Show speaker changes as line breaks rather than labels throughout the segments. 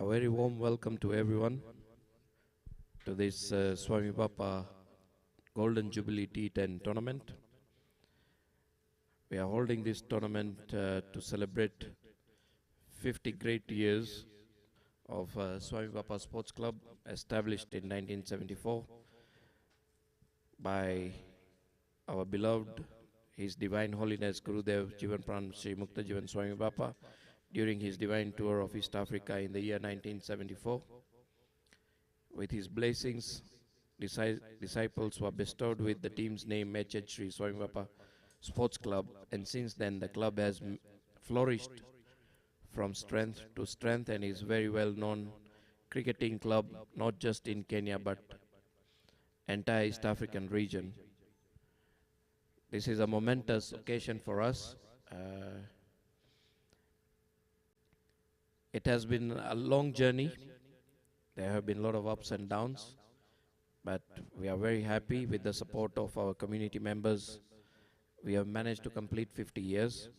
A very warm welcome to everyone to this Swamibapa Golden Jubilee T10 tournament. We are holding this tournament to celebrate 50 great years of Swamibapa Sports Club, established in 1974 by our beloved His Divine Holiness Gurudev Jivan Pran Sri Mukta Jivan Swamibapa during his divine tour of East Africa in the year 1974. With his blessings, disciples were bestowed with the team's name H.H. Sri Swamibapa Sports Club, and since then the club has flourished from strength to strength and is very well known cricketing club, not just in Kenya but entire East African region. This is a momentous occasion for us. It has been a long journey. There have been a lot of ups and downs, but we are very happy with the support of our community members. We have managed to complete 50 years.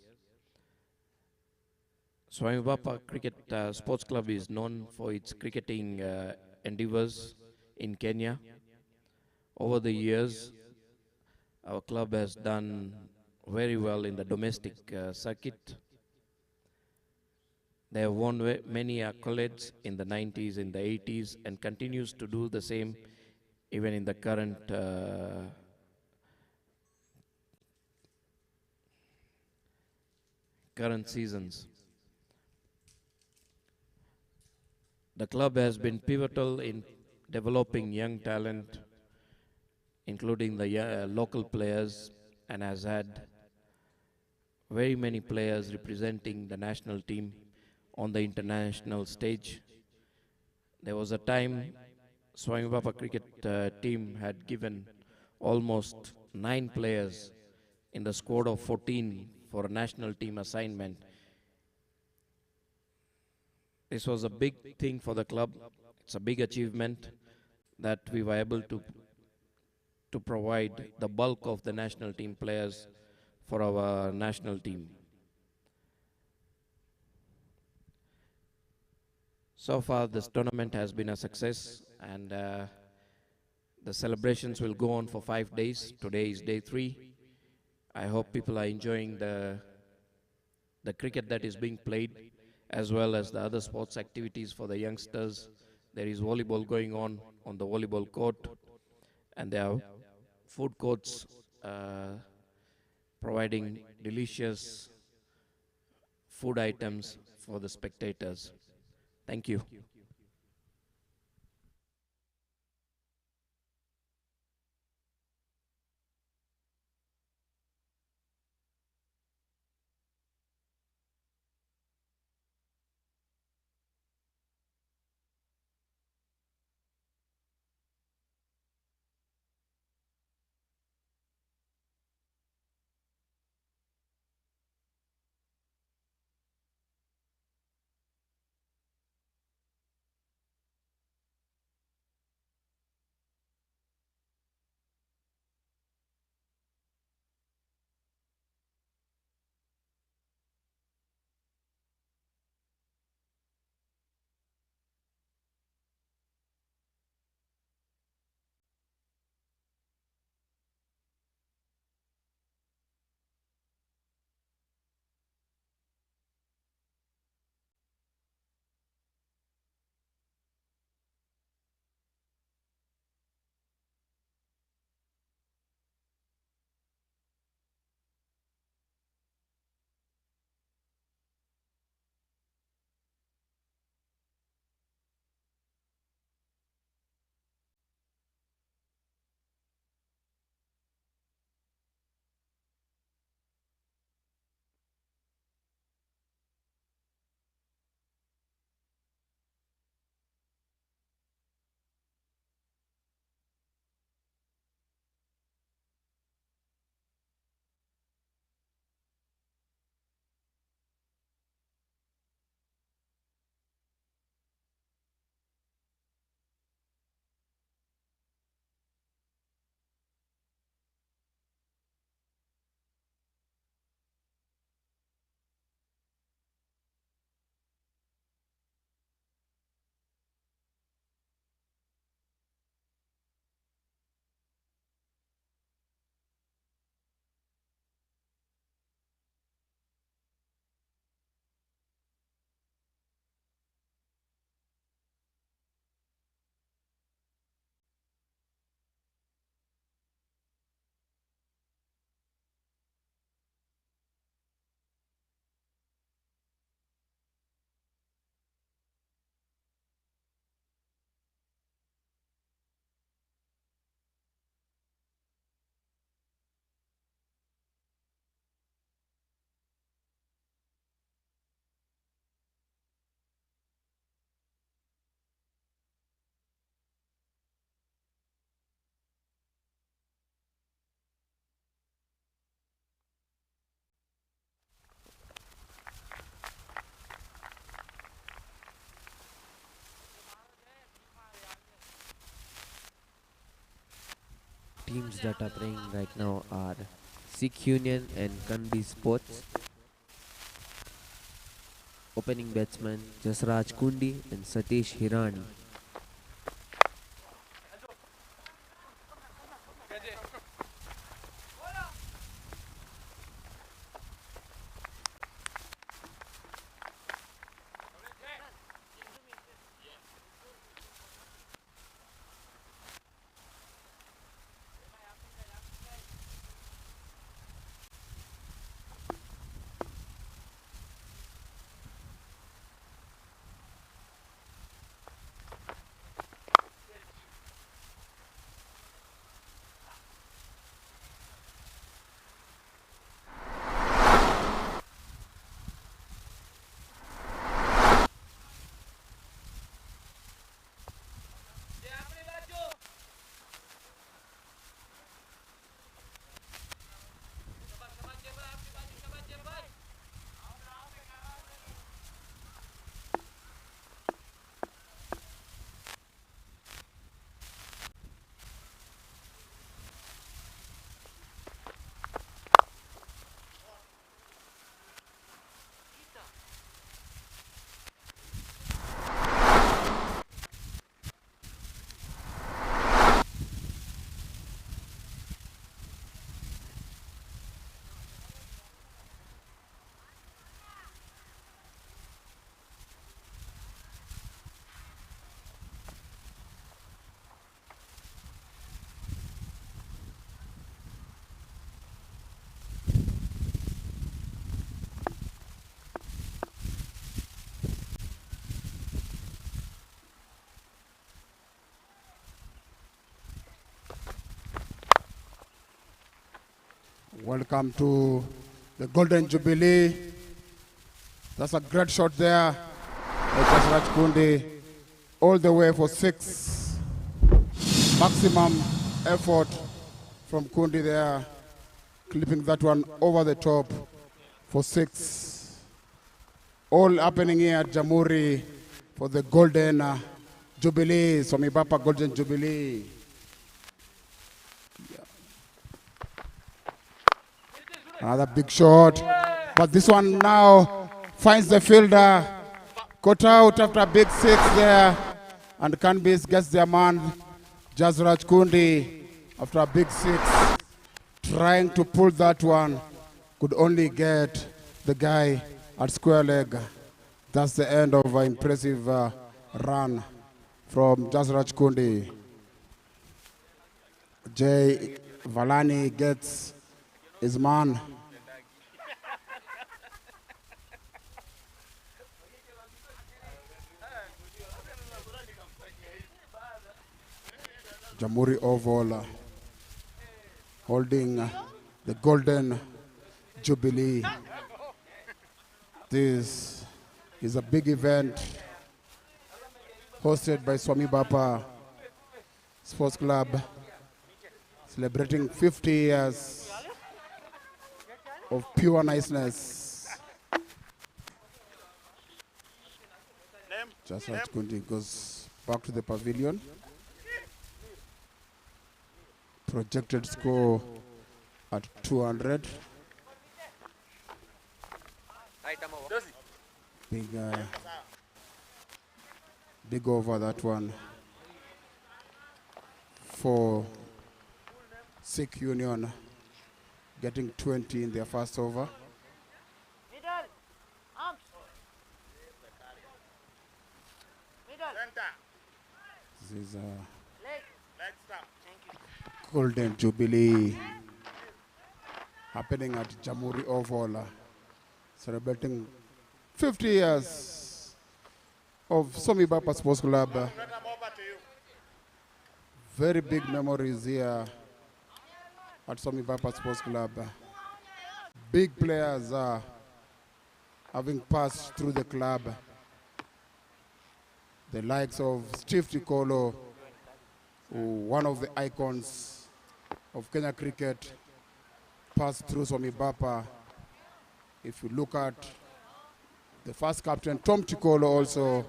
Swamibapa Cricket Sports Club is known for its cricketing endeavors in Kenya. Over the years, our club has done very well in the domestic circuit. They have won many accolades in the 90s, in the 80s, and continues to do the same even in the current seasons. The club has been pivotal in developing young talent, including the local players, and has had very many players representing the national team on the international stage. There was a time Swamibapa cricket team had given almost 9 players in the squad of 14 for a national team assignment. This was a big thing for the club. It's a big achievement that we were able to provide the bulk of the national team players for our national team. So far, this tournament has been a success, and the celebrations will go on for 5 days. Today is day 3. I hope people are enjoying the cricket that is being played, as well as the other sports activities for the youngsters. There is volleyball going on the volleyball court, and there are food courts providing delicious food items for the spectators. Thank you.
teams that are playing right now are SILH Union and KANBIS Sports. Opening batsmen Jasraj Kundi and Satish Hirani.
Welcome to the Golden Jubilee. That's a great shot there. Jasraj Kundi all the way for 6. Maximum effort from Kundi there, clipping that one over the top for 6. All happening here at Jamhuri for the Golden Jubilee, Swamibapa Golden Jubilee. Another big shot, but this one now finds the fielder, caught out after a big 6 there, and KANBIS gets their man, Jasraj Kundi, after a big 6, trying to pull that one, could only get the guy at square leg. That's the end of an impressive run from Jasraj Kundi. Jay Valani gets his man. Jamhuri Oval holding the Golden Jubilee. This is a big event hosted by Swamibapa Sports Club, celebrating 50 years of pure niceness. Jasraj Kundi goes back to the pavilion. Projected score at 200. Big over that one for SILH Union, getting 20 in their first over. This is Golden Jubilee happening at Jamhuri Oval, celebrating 50 years of Swamibapa Sports Club. Very big memories here at Swamibapa Sports Club. Big players having passed through the club. The likes of Steve Tikolo, one of the icons of Kenya cricket, passed through Swamibapa. If you look at the first captain, Tom Tikolo, also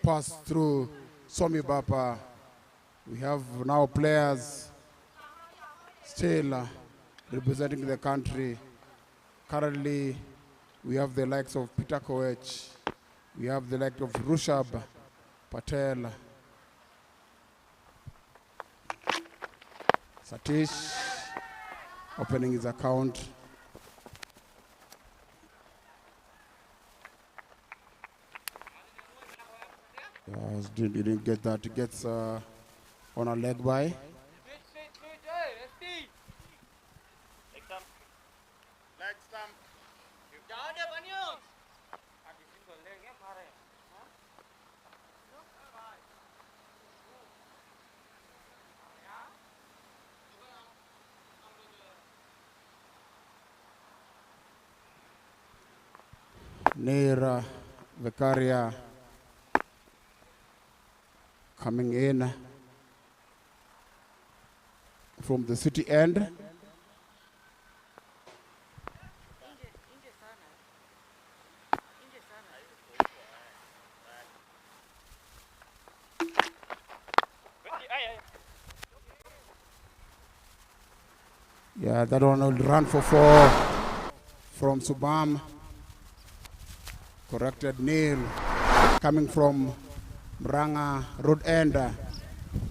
passed through Swamibapa. We have now players still representing the country. Currently, we have the likes of Peter Koech, we have the likes of Rushab, Patel, Satish, opening his account. Didn't get that. He gets on a leg by. Near Vicaria coming in from the city end. Yeah, that one will run for 4 from Subam. Corrected Neil coming from Mranga road end,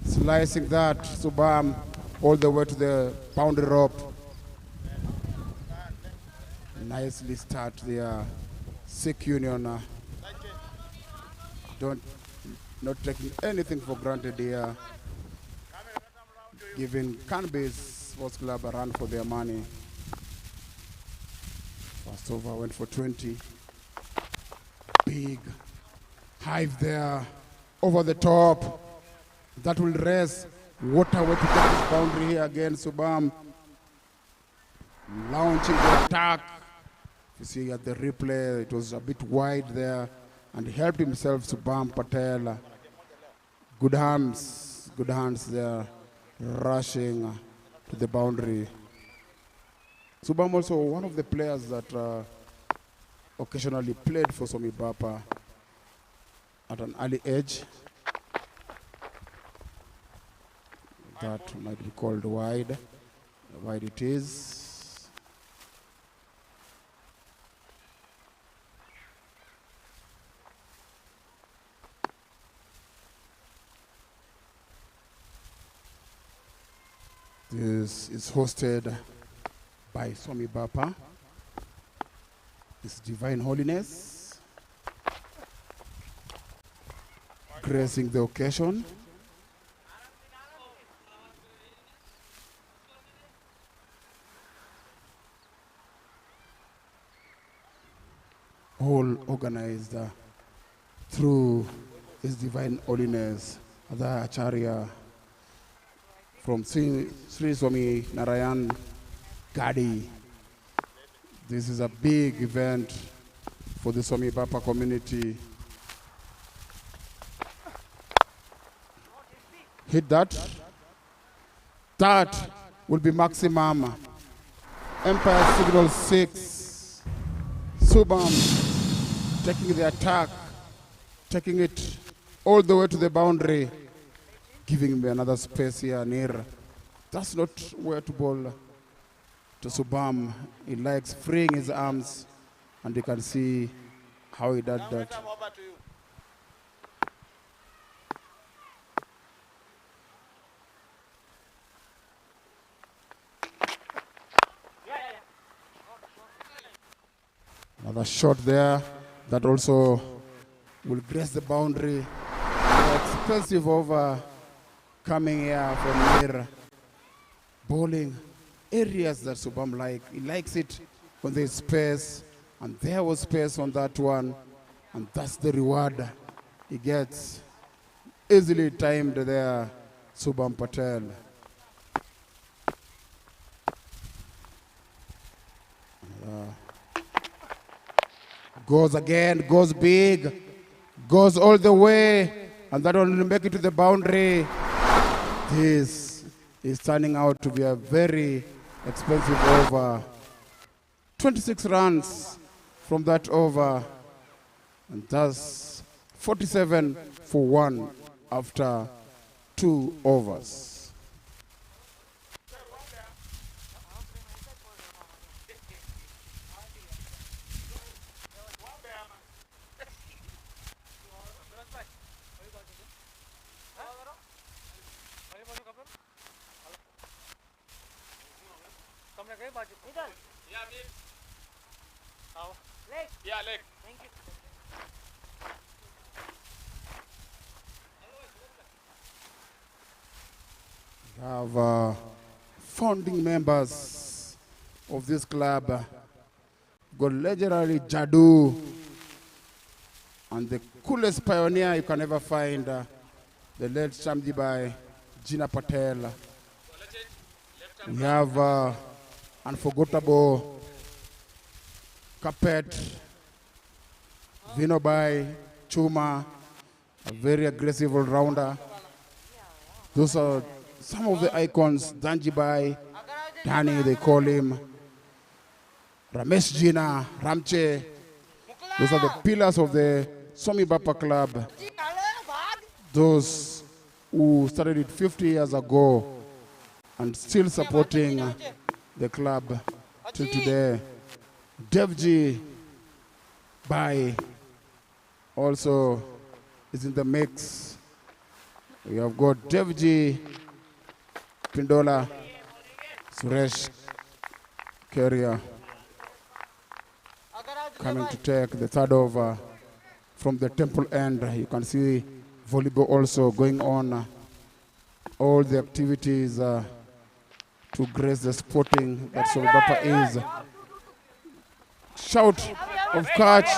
slicing that Subam all the way to the boundary rope. Nicely start the Sikh Union. Not taking anything for granted here. Giving KANBIS Sports Club a run for their money. First over went for 20. Big hive there over the top. That will raise water way to get this boundary here again. Subam launching the attack. You see at the replay, it was a bit wide there and he helped himself. Subam Patel. Good hands there, rushing to the boundary. Subam also one of the players that occasionally played for Swamibapa at an early age. That might be called wide. Wide it is. This is hosted by Swamibapa. His Divine Holiness, gracing the occasion. All organized through His Divine Holiness, Adha Acharya from Sri Swami Narayan Gadi. This is a big event for the Swamibapa community. Hit that. That will be maximum. Empire signal 6. Subam taking the attack, taking it all the way to the boundary, giving me another space here near. That's not where to ball. To Subam, he likes freeing his arms, and you can see how he did that. Another shot there that also will grace the boundary. Expensive over coming here from near bowling. Areas that Subam he likes it when there's space, and there was space on that one, and that's the reward he gets. Easily timed there, Subam Patel. Goes again, goes big, goes all the way, and that one will make it to the boundary. This is turning out to be a very expensive over. 26 runs from that over, and thus 47 for 1 after 2 overs. We have founding members of this club. Got legendary Jadu, and the coolest pioneer you can ever find, the late Swamibapa Gina Patel. We have unforgettable Carpet, Vinobai, Chuma, a very aggressive all-rounder. Those are some of the icons. Danjibai, Dani, they call him. Ramesh Jina, Ramche. Those are the pillars of the Swamibapa club. Those who started it 50 years ago and still supporting the club till today. Devji Bai also is in the mix. We have got Devji Pindola, Suresh Keria coming to take the third over from the temple end. You can see volleyball also going on. All the activities to grace the sporting that Swamibapa is. Shout of catch,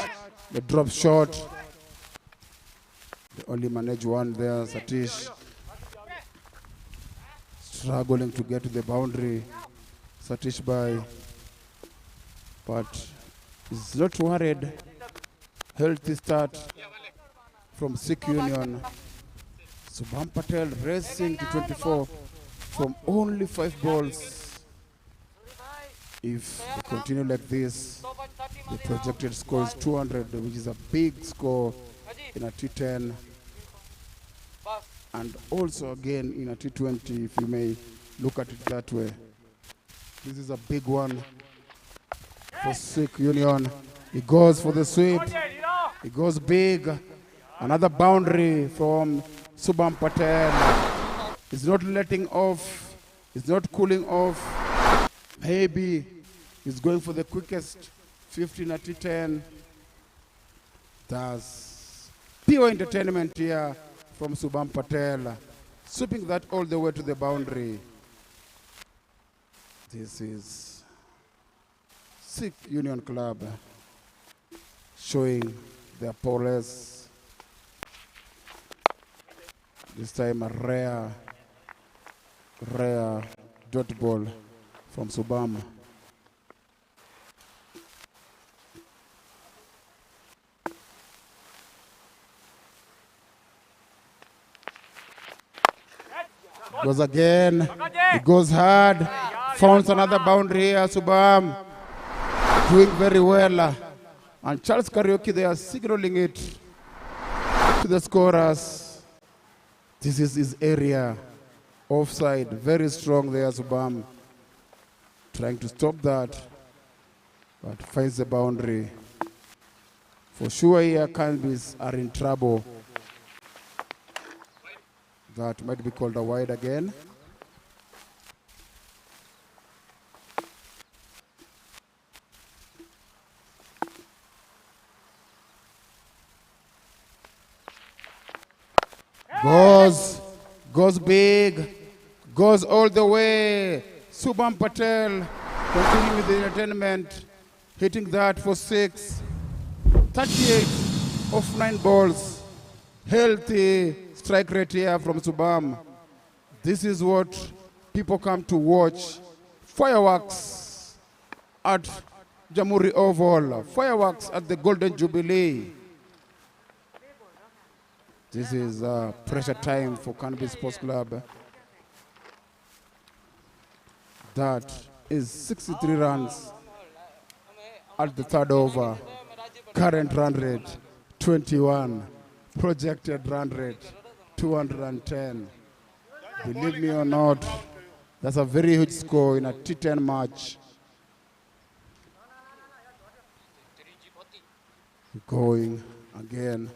the drop shot. They only manage one there, Satish. Struggling to get to the boundary. Satish by, but is not worried. Healthy start from SILH Union. Subham Patel racing to 24 from only 5 balls. If they continue like this, the projected score is 200, which is a big score in a T10. And also again in a T20, if you may look at it that way. This is a big one for SILH Union. He goes for the sweep. He goes big. Another boundary from Subham Patel. He's not letting off. He's not cooling off. Maybe he's going for the quickest 15 at T10. That's pure entertainment here from Subham Patel. Sweeping that all the way to the boundary. This is SILH Union Club showing their prowess. This time a rare dot ball from Subham. Goes again. He goes hard. Founds another boundary here. Subham doing very well. And Charles Karaoke, they are signaling it to the scorers. This is his area. Offside. Very strong there, Subham. Trying to stop that. But finds the boundary. For sure here, KANBIS are in trouble. That might be called a wide again. Goes big, goes all the way. Subham Patel continuing with the entertainment, hitting that for 6. 38 of 9 balls. Healthy strike rate here from Subham. This is what people come to watch. Fireworks at Jamhuri Oval. Fireworks at the Golden Jubilee. This is pressure time for KANBIS Sports Club. That is 63 runs at the third over. Current run rate, 21. Projected run rate, 210. Believe me or not, that's a very huge score in a T10 match. Going again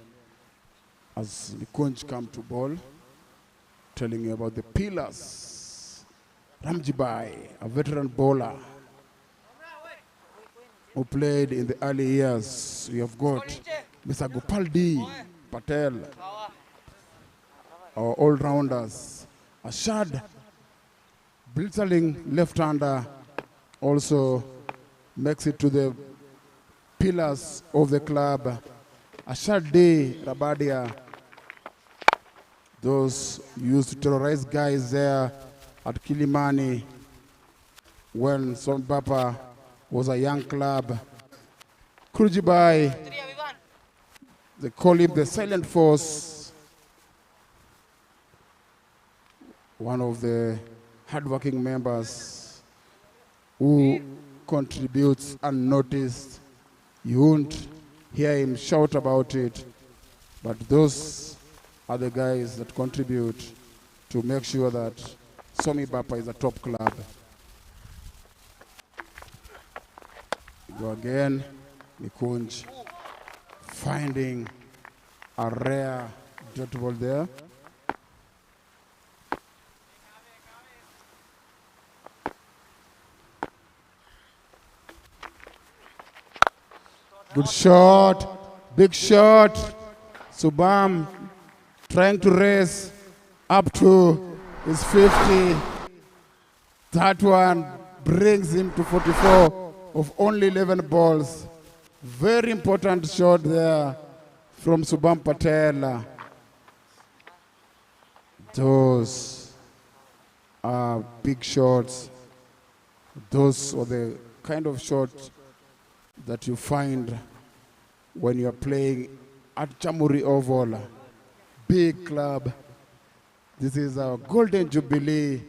as Nikunj come to ball, telling you about the pillars. Ramjibai, a veteran bowler, who played in the early years. We have got Mr. Gopaldi, Patel, our all-rounders. Ashad, blitzerling left-hander, also makes it to the pillars of the club. Ashad D, Rabadia, those used to terrorize guys there at Kilimani when Swamibapa was a young club. Krujibai, they call him the silent force, one of the hardworking members who contributes unnoticed. You won't hear him shout about it, but those are the guys that contribute to make sure that Swamibapa is a top club. Go again, Mikunj finding a rare dot ball there. Good shot, big shot. Subam trying to race up to his 50. That one brings him to 44 of only 11 balls. Very important shot there from Subam Patel. Those are big shots. Those are the kind of shots that you find when you are playing at Chamuri Oval. Big club. This is our Golden Jubilee.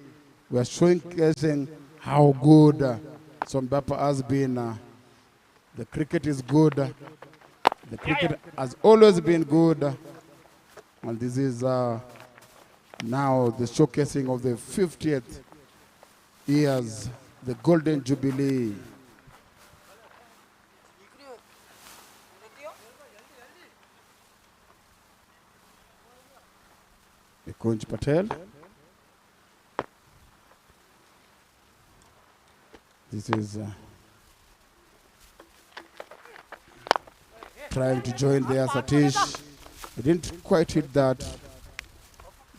We are showcasing how good Swamibapa has been. The cricket is good. The cricket has always been good. And this is now the showcasing of the 50th years, the Golden Jubilee. Coach Patel. This is trying to join there, Satish. He didn't quite hit that,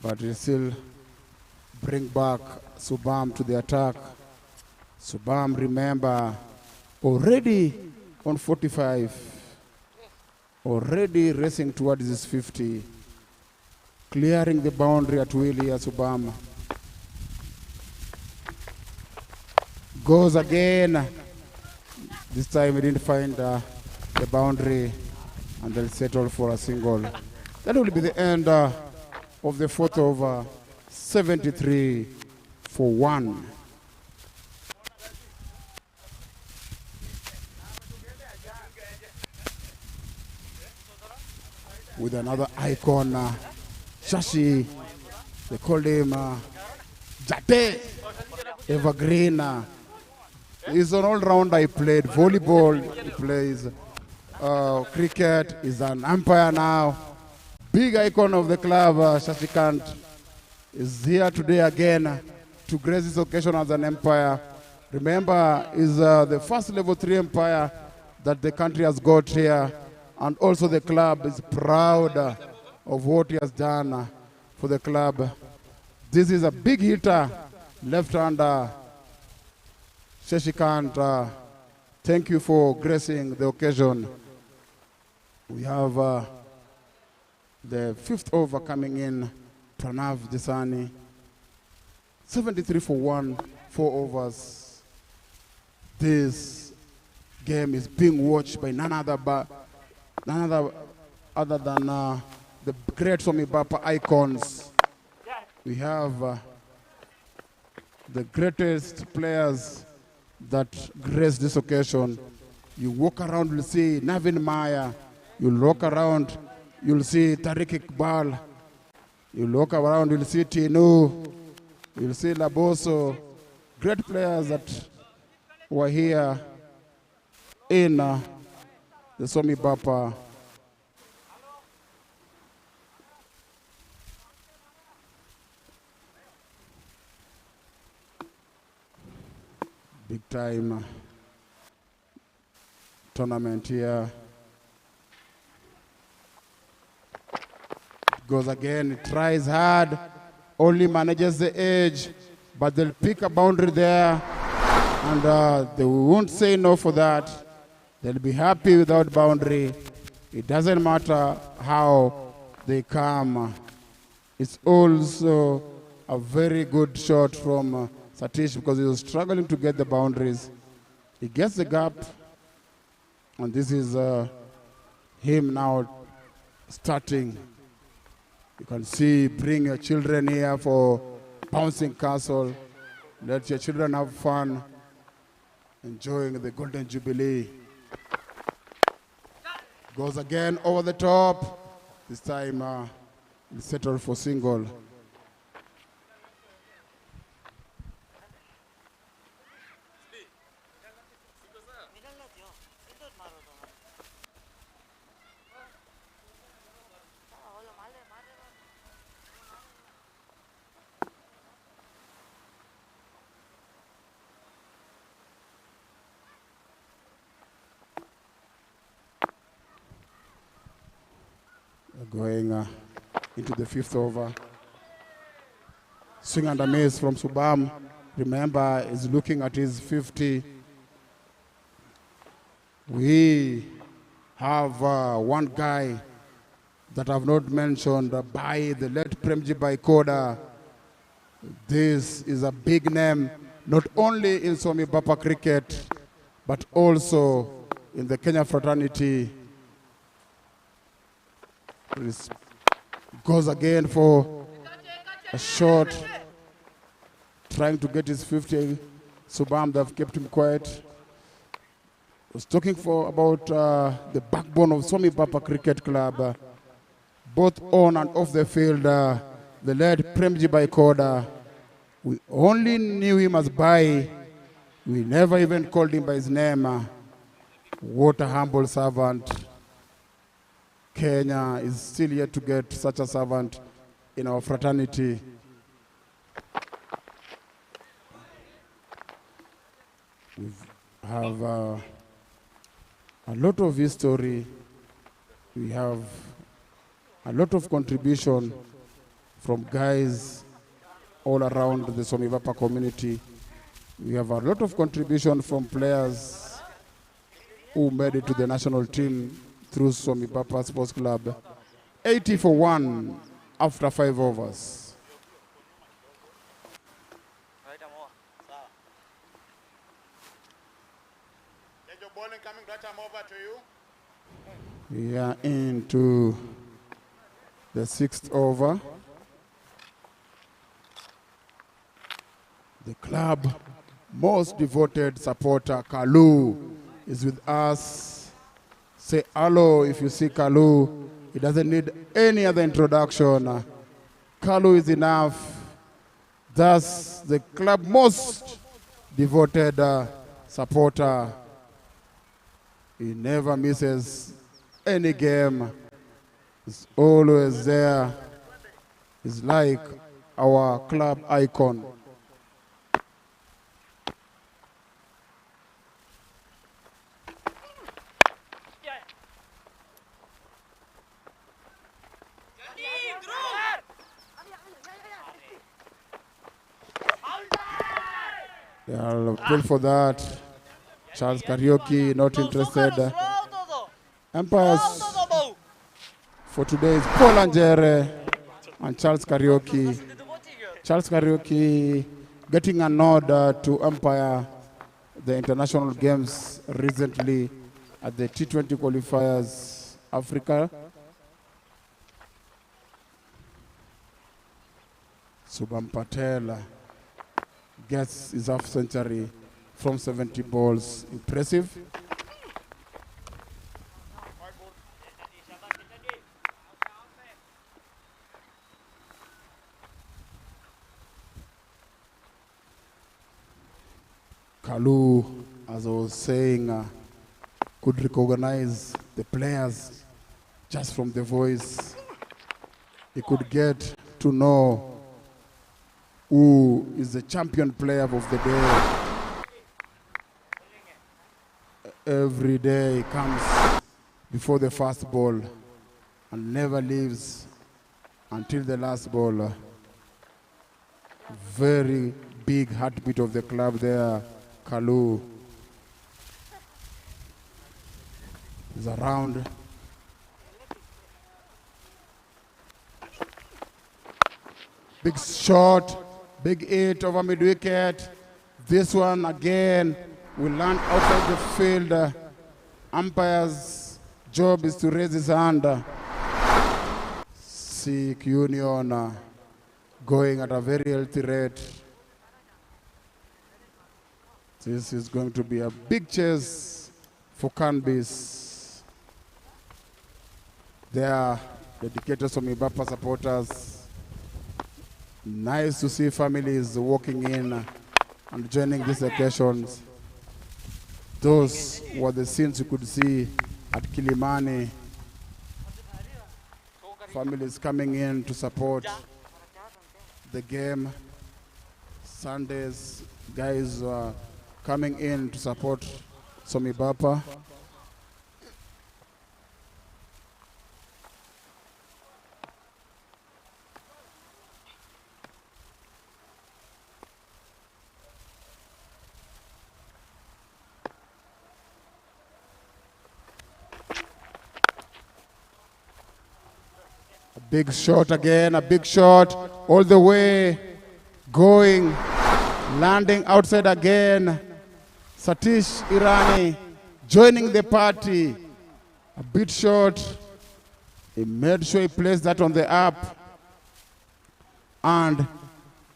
but he still bring back Subam to the attack. Subam, remember, already on 45, already racing towards his 50. Clearing the boundary at will here, Subam. Goes again. This time he didn't find the boundary, and they'll settle for a single. That will be the end of the fourth over, 73 for 1. With another icon, Shashi, they called him Jate, Evergreen. He's an all-rounder. He played volleyball, he plays cricket, he's an umpire now. Big icon of the club, Shashikant, is here today again to grace this occasion as an umpire. Remember, he's the first level 3 umpire that the country has got here, and also the club is proud of what he has done for the club. This is a big hitter, left-hander, Shashikant. Thank you for gracing the occasion. We have the 5th over coming in, Pranav Desani. 73 for 1, 4 overs. This game is being watched by none other than the great Swamibapa icons. We have the greatest players that grace this occasion. You walk around, you'll see Navin Maya. You'll walk around, you'll see Tariq Iqbal. You'll walk around, you'll see Tinu. You'll see Laboso. Great players that were here in the Swamibapa. Big time tournament here. Goes again, he tries hard, only manages the edge, but they'll pick a boundary there, and they won't say no for that. They'll be happy without boundary. It doesn't matter how they come. It's also a very good shot from Satish because he was struggling to get the boundaries. He gets the gap, and this is him now starting. You can see, bring your children here for bouncing castle. Let your children have fun, enjoying the Golden Jubilee. Goes again over the top. This time he settled for single. Going into the fifth over. Swing and a miss from Subam. Remember, is looking at his 50. We have one guy that I've not mentioned by the late Premji Baikoda. This is a big name, not only in Swamibapa cricket, but also in the Kenya fraternity. Goes again for a shot, trying to get his 50. Subam, they've kept him quiet. Was talking about the backbone of Swamibapa Cricket Club, both on and off the field. The late Premji Baikoda. We only knew him as Bai. We never even called him by his name. What a humble servant. Kenya is still yet to get such a servant in our fraternity. We have a lot of history. We have a lot of contribution from guys all around the Swamibapa community. We have a lot of contribution from players who made it to the national team through Swamibapa Sports Club. 80 for 1 after 5 overs. We are into the 6th over. The club most devoted supporter, Kalu, is with us. Say hello if you see Kalu. He doesn't need any other introduction. Kalu is enough. Thus, the club most devoted supporter. He never misses any game. He's always there. He's like our club icon. I'll appeal for that. Charles Karaoke not interested. Umpires for today is Paul Angere and Charles Karaoke. Charles Karaoke getting a nod to umpire the international games recently at the T20 qualifiers Africa. Subam Patel gets his half century from 70 balls. Impressive. Kalu, as I was saying, could recognize the players just from the voice. He could get to know who is the champion player of the day. Every day comes before the first ball and never leaves until the last ball. Very big heartbeat of the club there, Kalu. Is around. Big shot, big hit over mid-wicket. This one again will land outside the field. Umpire's job is to raise his hand. Sikh Union going at a very healthy rate. This is going to be a big chase for KANBIS. They are dedicated Swamibapa supporters. Nice to see families walking in and joining these occasions. Those were the scenes you could see at Kilimani. Families coming in to support the game. Sundays, guys coming in to support Swamibapa. Big shot again, a big shot all the way, going, landing outside again. Satish Irani joining the party. A big shot. He made sure he placed that on the up. And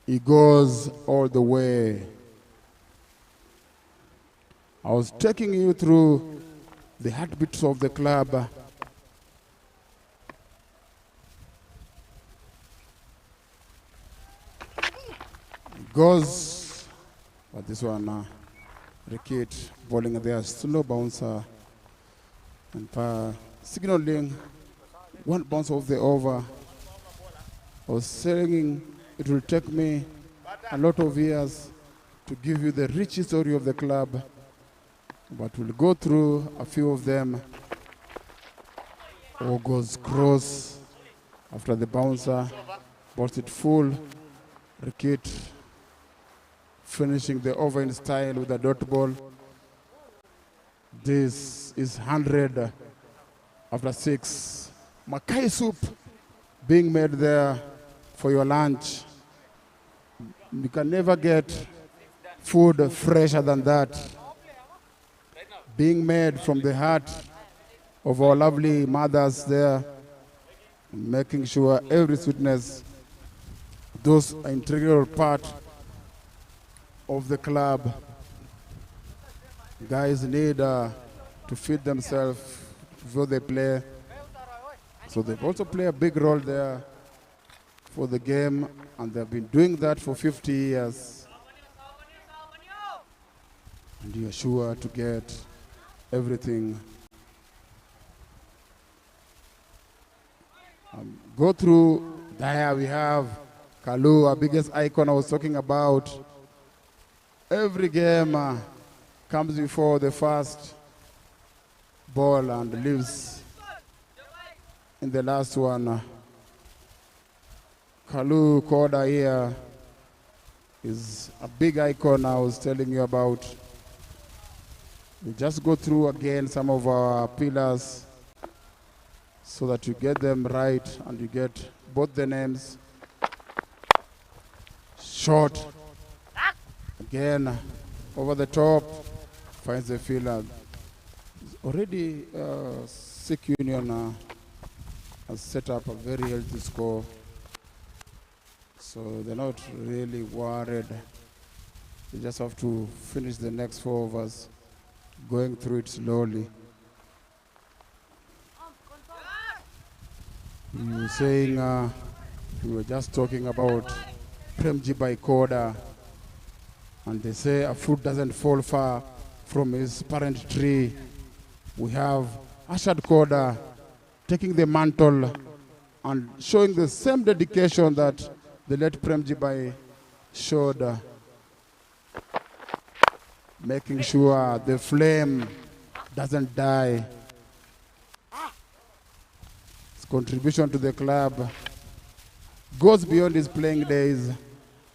he goes all the way. I was taking you through the heartbeats of the club. Goes, but this one, Cricket bowling there, slow bouncer, and signaling one bounce of the over. I was saying it will take me a lot of years to give you the rich history of the club, but we'll go through a few of them. Oh, goes cross after the bouncer, bought it full. Cricket finishing the over in style with a dot ball. This is 100 after 6. Makai soup being made there for your lunch. You can never get food fresher than that. Being made from the heart of our lovely mothers there, making sure every sweetness, those are integral part of the club. Guys need to feed themselves before they play. So they also play a big role there for the game, and they've been doing that for 50 years. And you're sure to get everything. Go through, there we have Kalu, our biggest icon I was talking about. Every game comes before the first ball and lives in the last one. Kalu Koda here is a big icon I was telling you about. We just go through again some of our pillars so that you get them right and you get both the names. Short. Again, over the top, finds the fielder. Already, Sikh Union has set up a very healthy score. So they're not really worried. They just have to finish the next 4 overs, going through it slowly. You were saying, we were just talking about Premji by Koda. And they say a fruit doesn't fall far from his parent tree. We have Ashad Koda taking the mantle and showing the same dedication that the late Premji Bai showed, making sure the flame doesn't die. His contribution to the club goes beyond his playing days.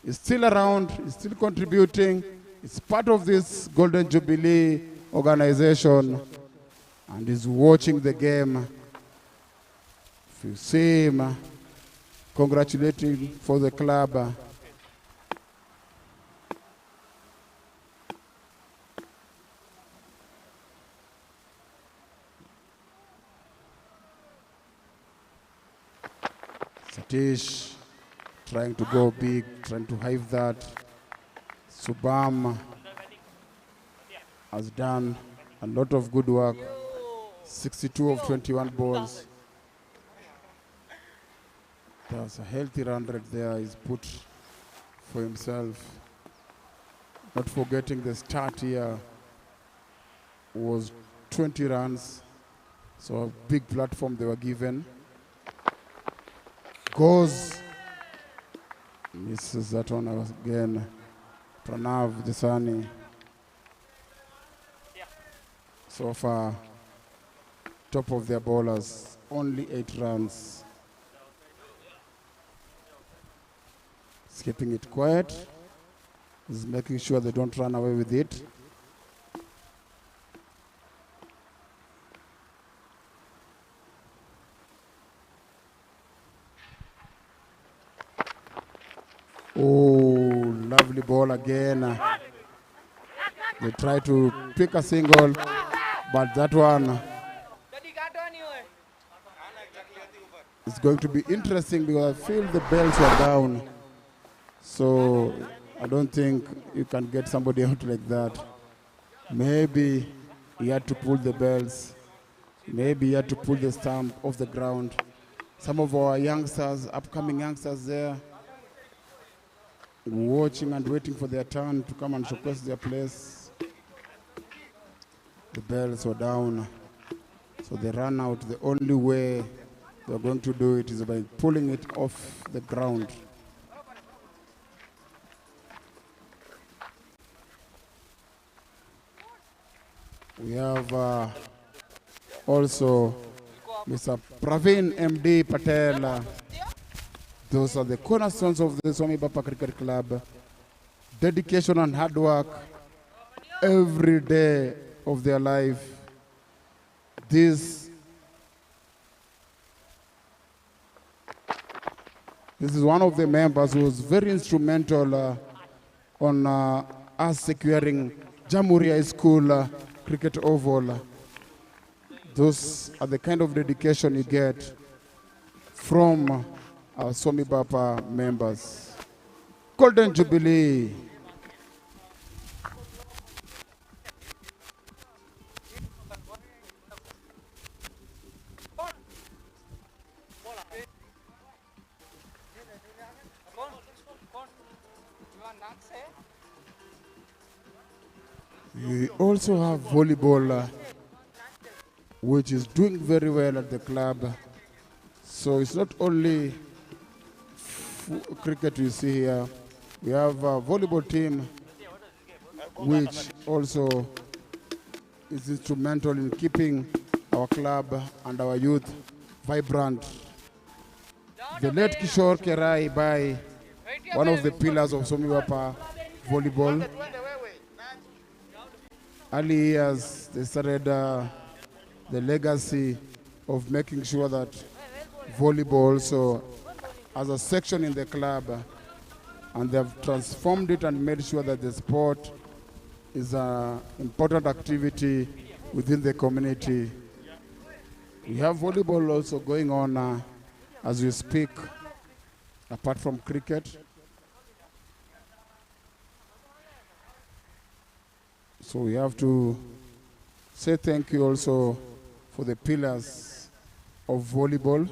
He's still around, he's still contributing. He's part of this Golden Jubilee organization and is watching the game. If you see him congratulating for the club, Satish trying to go big, trying to hive that. Subham has done a lot of good work. 62 of 21 balls. There's a healthy run rate there he's put for himself. Not forgetting the start here was 20 runs. So a big platform they were given. Goes. Misses that one again. Pranav Desani. So far, top of their bowlers, only 8 runs. He's keeping it quiet. He's making sure they don't run away with it. Oh, lovely ball again. They try to pick a single, but that one is going to be interesting because I feel the bells were down. So I don't think you can get somebody out like that. Maybe he had to pull the bells. Maybe he had to pull the stump off the ground. Some of our youngsters, upcoming youngsters there, watching and waiting for their turn to come and showcase their place. The bells were down, so they ran out. The only way they're going to do it is by pulling it off the ground. We have also Mr. Praveen MD Patel. Those are the cornerstones of the Swamibapa Cricket Club. Dedication and hard work every day of their life. This is one of the members who was very instrumental on us securing Jamhuri High School cricket oval. Those are the kind of dedication you get from our Swamibapa members. Golden Jubilee. We also have volleyball, which is doing very well at the club. So it's not only cricket you see here. We have a volleyball team which also is instrumental in keeping our club and our youth vibrant. The late Kishore Kerai by one of the pillars of Swamibapa volleyball. Early years, they started the legacy of making sure that volleyball also has a section in the club, and they have transformed it and made sure that the sport is an important activity within the community. We have volleyball also going on as we speak, apart from cricket. So we have to say thank you also for the pillars of volleyball.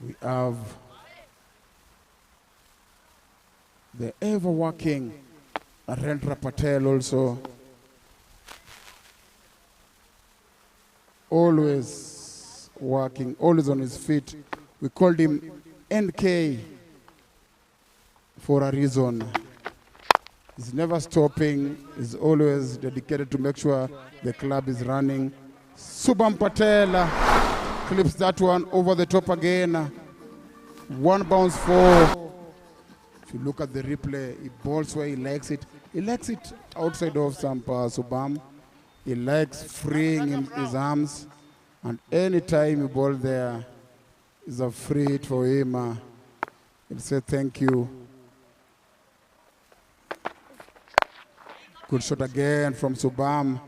We have the ever-working Narendra Patel also. Always working, always on his feet. We called him NK for a reason. He's never stopping. He's always dedicated to make sure the club is running. Subham Patel clips that one over the top again. One bounce for. If you look at the replay, he balls where he likes it. He likes it outside of Subham. He likes freeing his arms. And any time you ball there, is a free hit for him. He'll say thank you. Good shot again from Subham.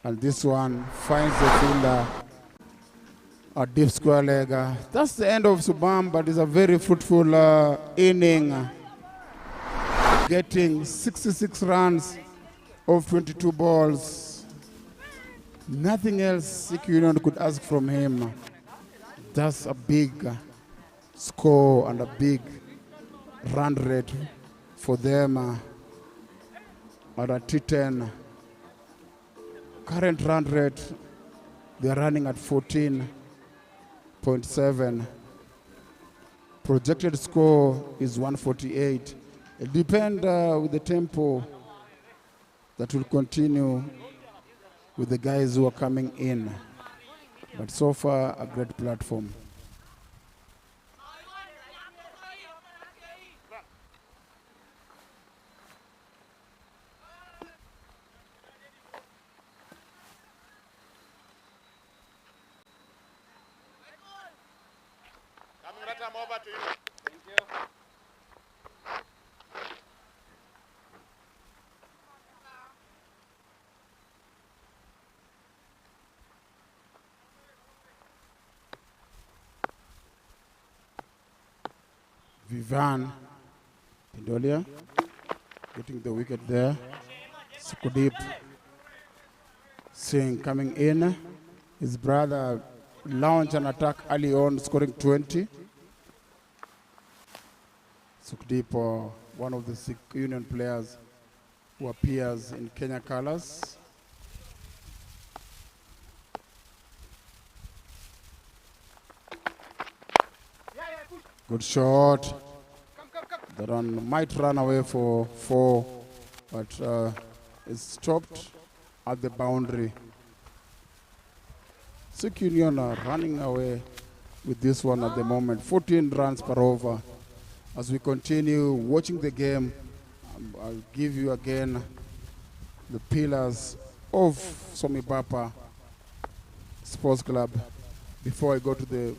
And this one finds the fielder. A deep square leg. That's the end of Subham, but it's a very fruitful inning. Getting 66 runs of 22 balls. Nothing else SILH Union could ask from him. That's a big score and a big run rate for them at a T10. Current run rate, they're running at 14.7. Projected score is 148. It depends with the tempo that will continue with the guys who are coming in. But so far, a great platform.
Over to you. Thank you.
Vivan Pindolia getting the wicket there. Sukudeep Singh coming in. His brother launched an attack early on, scoring 20. Sukudeep, one of the SILH Union players who appears in Kenya colors. Good shot. That one might run away for 4, but it's stopped at the boundary. SILH Union are running away with this one at the moment. 14 runs per over. As we continue watching the game, I'll give you again the pillars of Swamibapa Sports Club before I go to the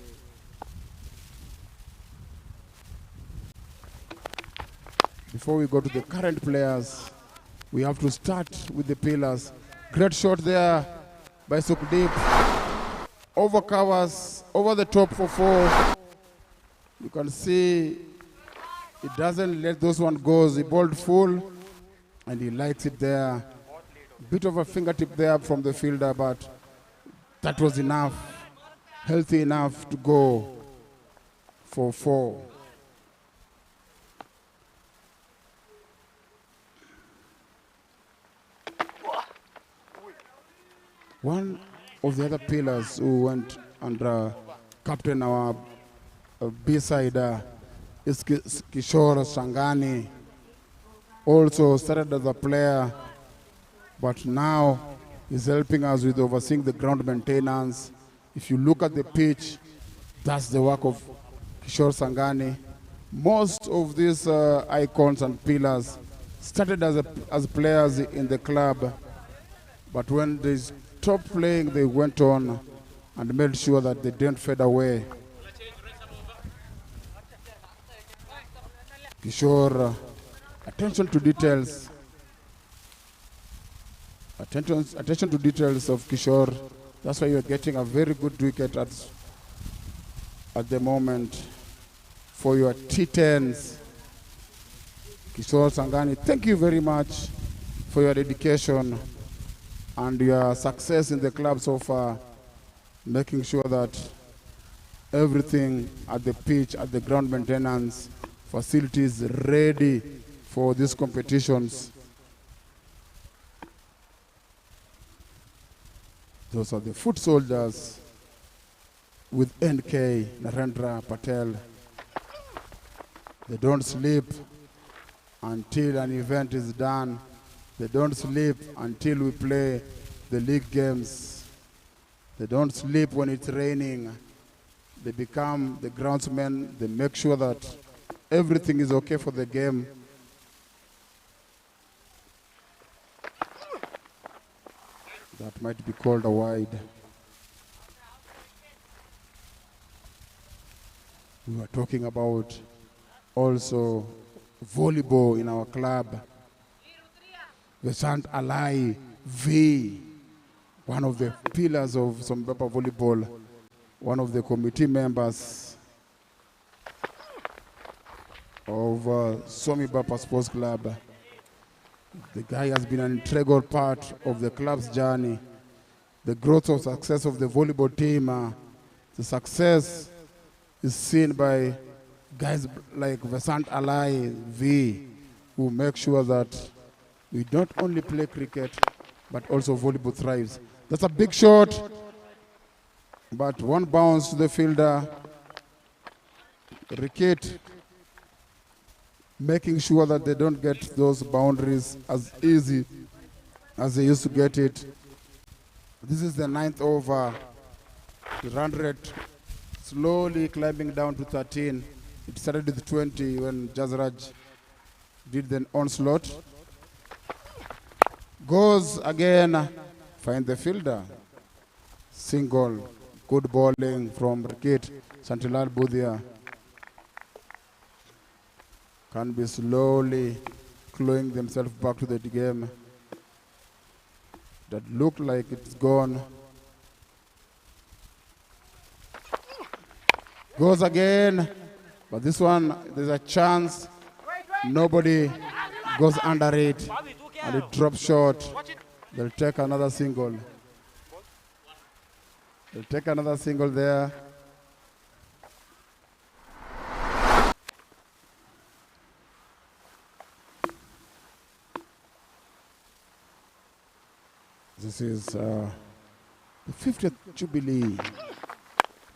Before we go to the current players, we have to start with the pillars. Great shot there by Sukudeep. Over covers, over the top for 4. You can see he doesn't let those one go. He bowled full and he likes it there. Bit of a fingertip there from the fielder, but that was enough, healthy enough to go for 4. One of the other pillars who went under captain our B-side is Kishore Sangani. Also started as a player, but now he's helping us with overseeing the ground maintenance. If you look at the pitch, that's the work of Kishore Sangani. Most of these icons and pillars started as players in the club, but when they stopped playing, they went on and made sure that they didn't fade away. Kishore, attention to details. Attention to details of Kishore. That's why you're getting a very good wicket at the moment for your T10s. Kishore Sangani, thank you very much for your dedication and your success in the club so far, making sure that everything at the pitch, at the ground maintenance, facilities ready for these competitions. Those are the foot soldiers with NK, Narendra, Patel. They don't sleep. until an event is done. They don't sleep until we play the league games. They don't sleep when it's raining. They become the groundsmen. They make sure that everything is okay for the game. That might be called a wide. We were talking about also volleyball in our club. Vesant Alai V, one of the pillars of Swamibapa volleyball, one of the committee members of Swamibapa Sports Club. The guy has been an integral part of the club's journey. The growth of success of the volleyball team, the success is seen by guys like Vesant Alai V, who make sure that we don't only play cricket, but also volleyball thrives. That's a big shot, but one bounce to the fielder. Cricket making sure that they don't get those boundaries as easy as they used to get it. This is the 9th over. The run rate slowly climbing down to 13. It started with 20 when Jazraj did the onslaught. Goes again, find the fielder. Single, good bowling from Rikit Santilal Budhia. KANBIS slowly clawing themselves back to the game. That looked like it's gone. Goes again, but this one, there's a chance. Nobody goes under it, and it drops short. They'll take another single. They'll take another single there. This is the 50th Jubilee.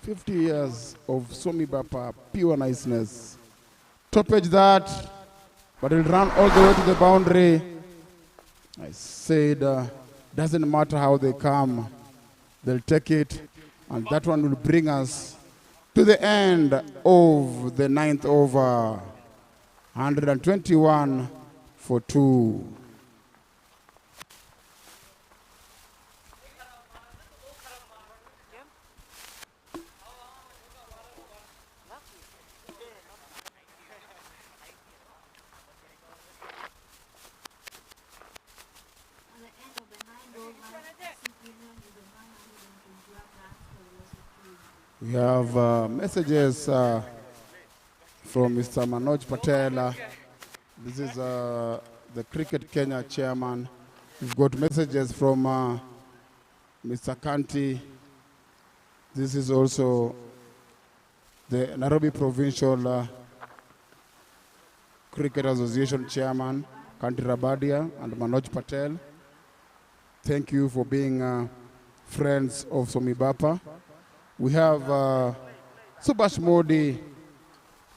50 years of Swamibapa, pure niceness. Top edge that, but it'll run all the way to the boundary. I said, doesn't matter how they come, they'll take it, and that one will bring us to the end of the 9th over. 121 for 2. We have messages from Mr. Manoj Patel. This is the Cricket Kenya chairman. We've got messages from Mr. Kanti. This is also the Nairobi Provincial Cricket Association chairman, Kanti Rabadia and Manoj Patel. Thank you for being friends of Swamibapa. We have Subhash Modi,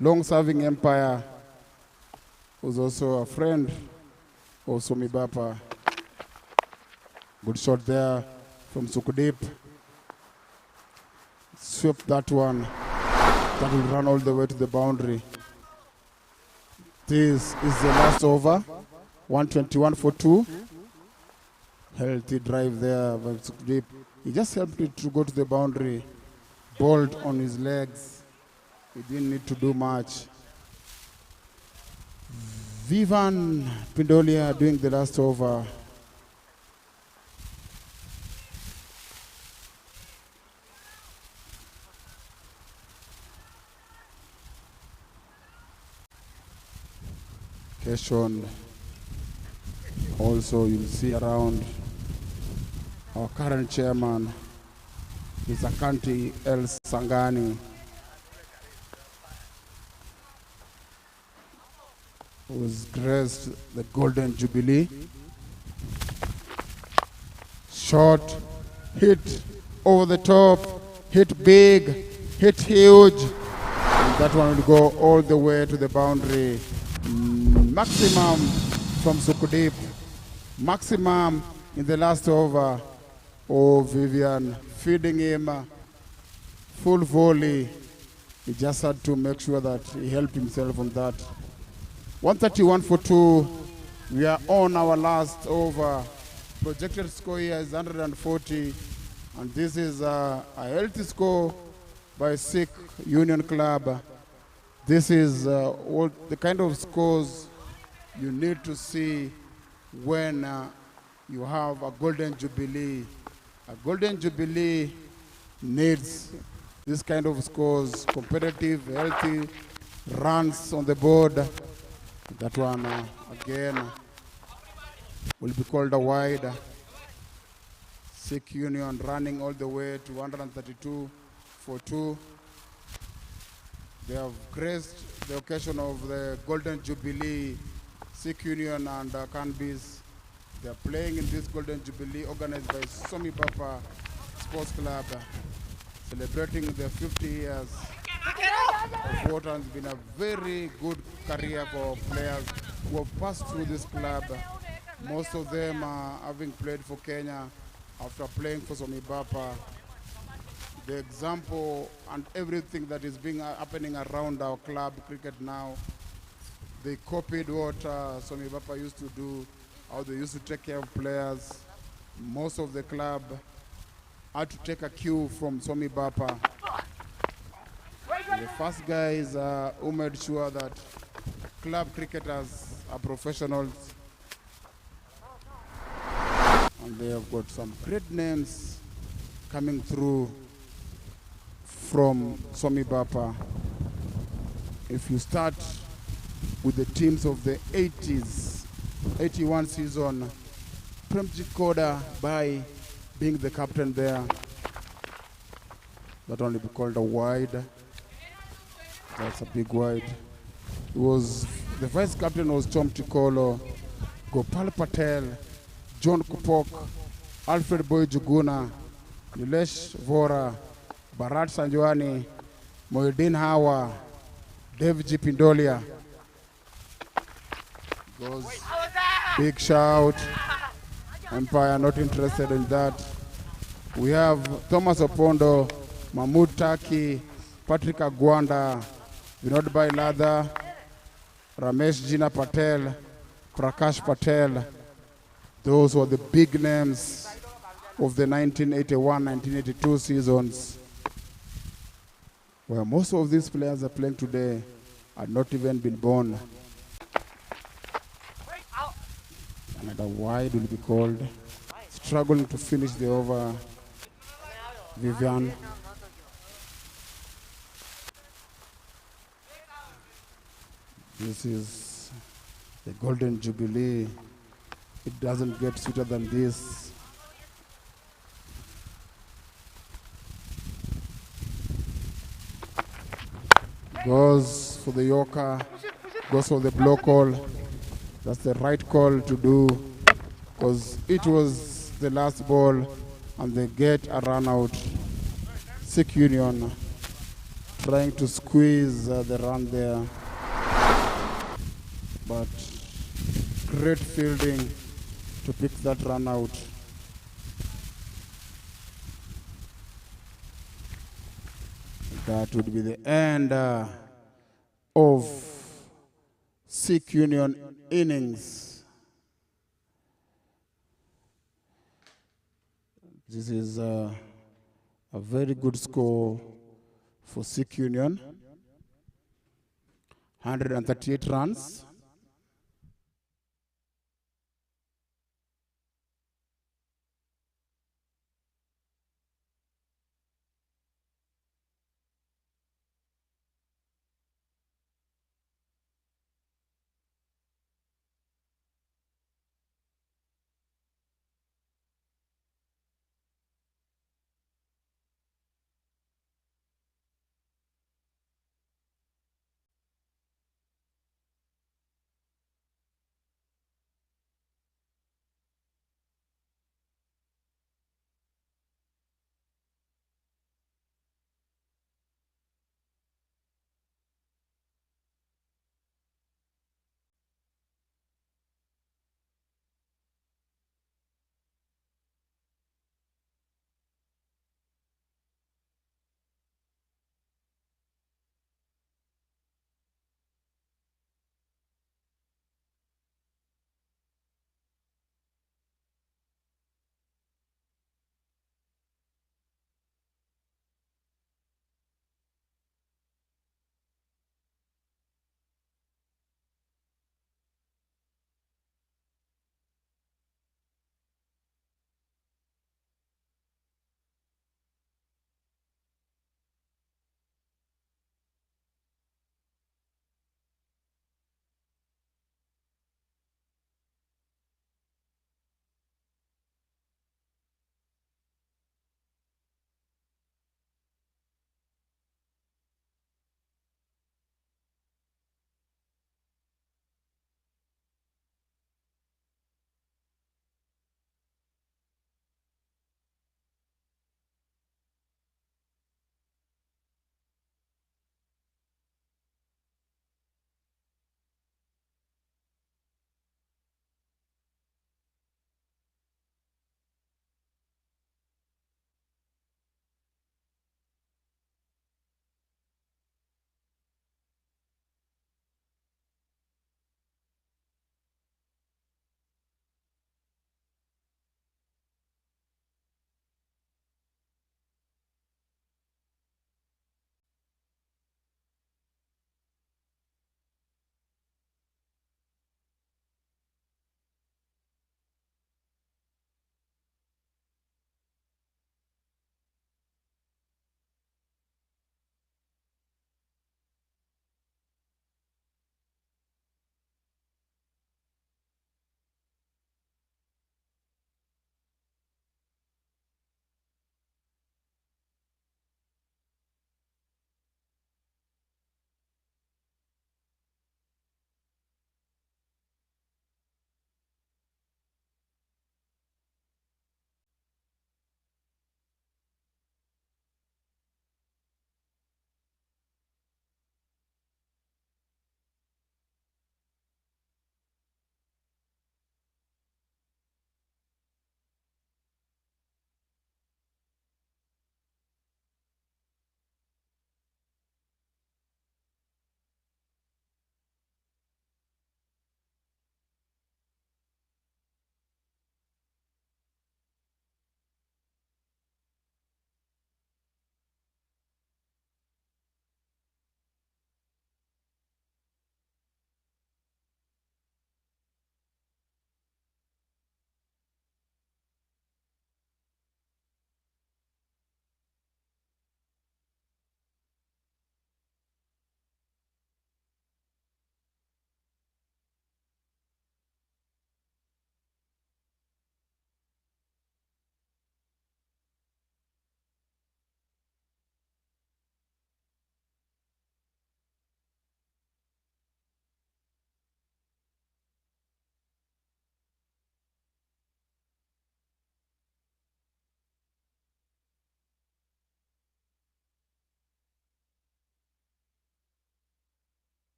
long-serving Empire, who's also a friend of Swamibapa. Good shot there from Sukudip. Swept that one. That will run all the way to the boundary. This is the last over. 121 for 2. Healthy drive there by Sukudip. He just helped it to go to the boundary. Balled on his legs. He didn't need to do much. Vivan Pindolia doing the last over. Keshon. Also, you'll see around our current chairman, Mr. Kanti L. Sangani, who's graced the Golden Jubilee. Shot, hit over the top, hit big, hit huge. And that one will go all the way to the boundary. Maximum from Sukudip. Maximum in the last over. Oh, Vivian feeding him full volley. He just had to make sure that he helped himself on that. 131 for 2. We are on our last over. Projected score here is 140. And this is a healthy score by Sikh Union Club. This is all the kind of scores you need to see when you have a Golden Jubilee. A Golden Jubilee needs this kind of scores, competitive, healthy, runs on the board. That one, again, will be called a wide. Sikh Union running all the way to 132 for 2. They have graced the occasion of the Golden Jubilee. Sikh Union and KANBIS. They are playing in this Golden Jubilee organized by Swamibapa Sports Club, celebrating their 50 years of what has been a very good career for players who have passed through this club. Most of them having played for Kenya after playing for Swamibapa. The example and everything that is happening around our club cricket now, they copied what Swamibapa used to do, how they used to take care of players. Most of the club had to take a cue from Swamibapa. The first guys who made sure that club cricketers are professionals, and they have got some great names coming through from Swamibapa. If you start with the teams of the 80s, 81 season, Premji Koda by being the captain there. That only be called a wide. That's a big wide. It was the vice captain was Chom Tikolo, Gopal Patel, John Kupok, Alfred Boy Juguna, Nilesh Vora, Bharat Sanjwani, Mohiddin Hawa, Dev G. Pindolia. Goes big shout. Empire not interested in that. We have Thomas Opondo, Mahmood Taki, Patrick Agwanda, Vinod Bailada, Ramesh Jina Patel, Prakash Patel. Those were the big names of the 1981-1982 seasons, where most of these players are playing today had not even been born. Another wide will be called. Struggling to finish the over, Vivian. This is the Golden Jubilee. It doesn't get sweeter than this. Goes for the Yorker, goes for the blow call. That's the right call to do, because it was the last ball and they get a run out. Sikh Union trying to squeeze the run there, but great fielding to pick that run out. That would be the end of Sikh Union innings. This is a very good score for Sikh Union. 138 runs.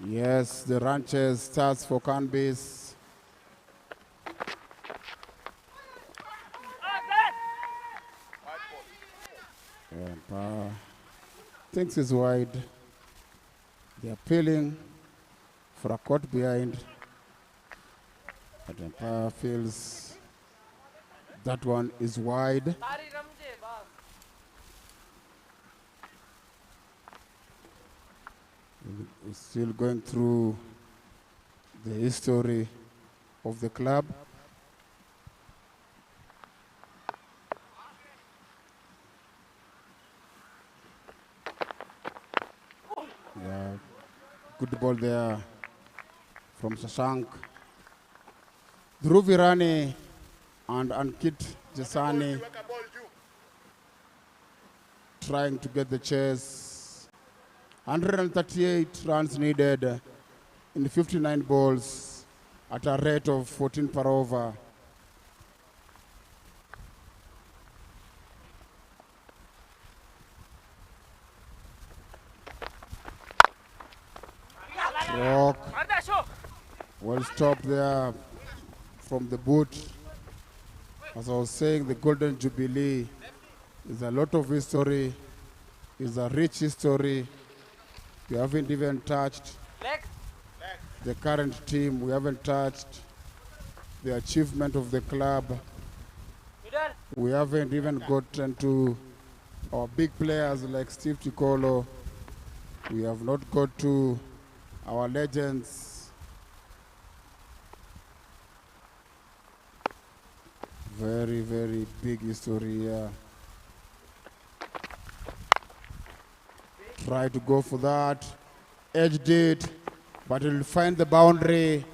Yes, the ranches starts for KANBIS. And thinks it's wide. They are appealing for a caught behind. But Empire feels that one is wide. We're still going through the history of the club. Yeah, good ball there from Shashank. Dhruv Irani and Ankit Jasani trying to get the chase. 138 runs needed in 59 balls at a rate of 14 per over. Rock. Well stopped there from the boot. As I was saying, the Golden Jubilee is a lot of history, is a rich history. We haven't even touched the current team. We haven't touched the achievement of the club. We haven't even gotten to our big players like Steve Tikolo. We have not got to our legends. Very, very big history here. Try to go for that. Edged it, but he'll find the boundary.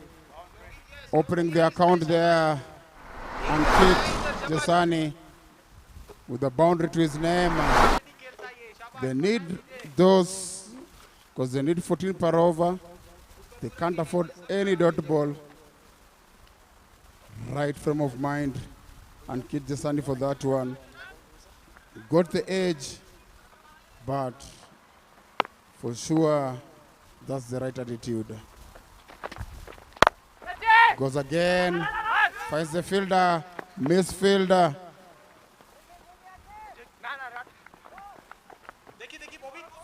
Opening the account there. And kick Jasani with the boundary to his name. They need those because they need 14 per over. They can't afford any dot ball. Right frame of mind. And Kid Jasani for that one. Got the edge, but for sure that's the right attitude. Goes again, finds the fielder, miss fielder.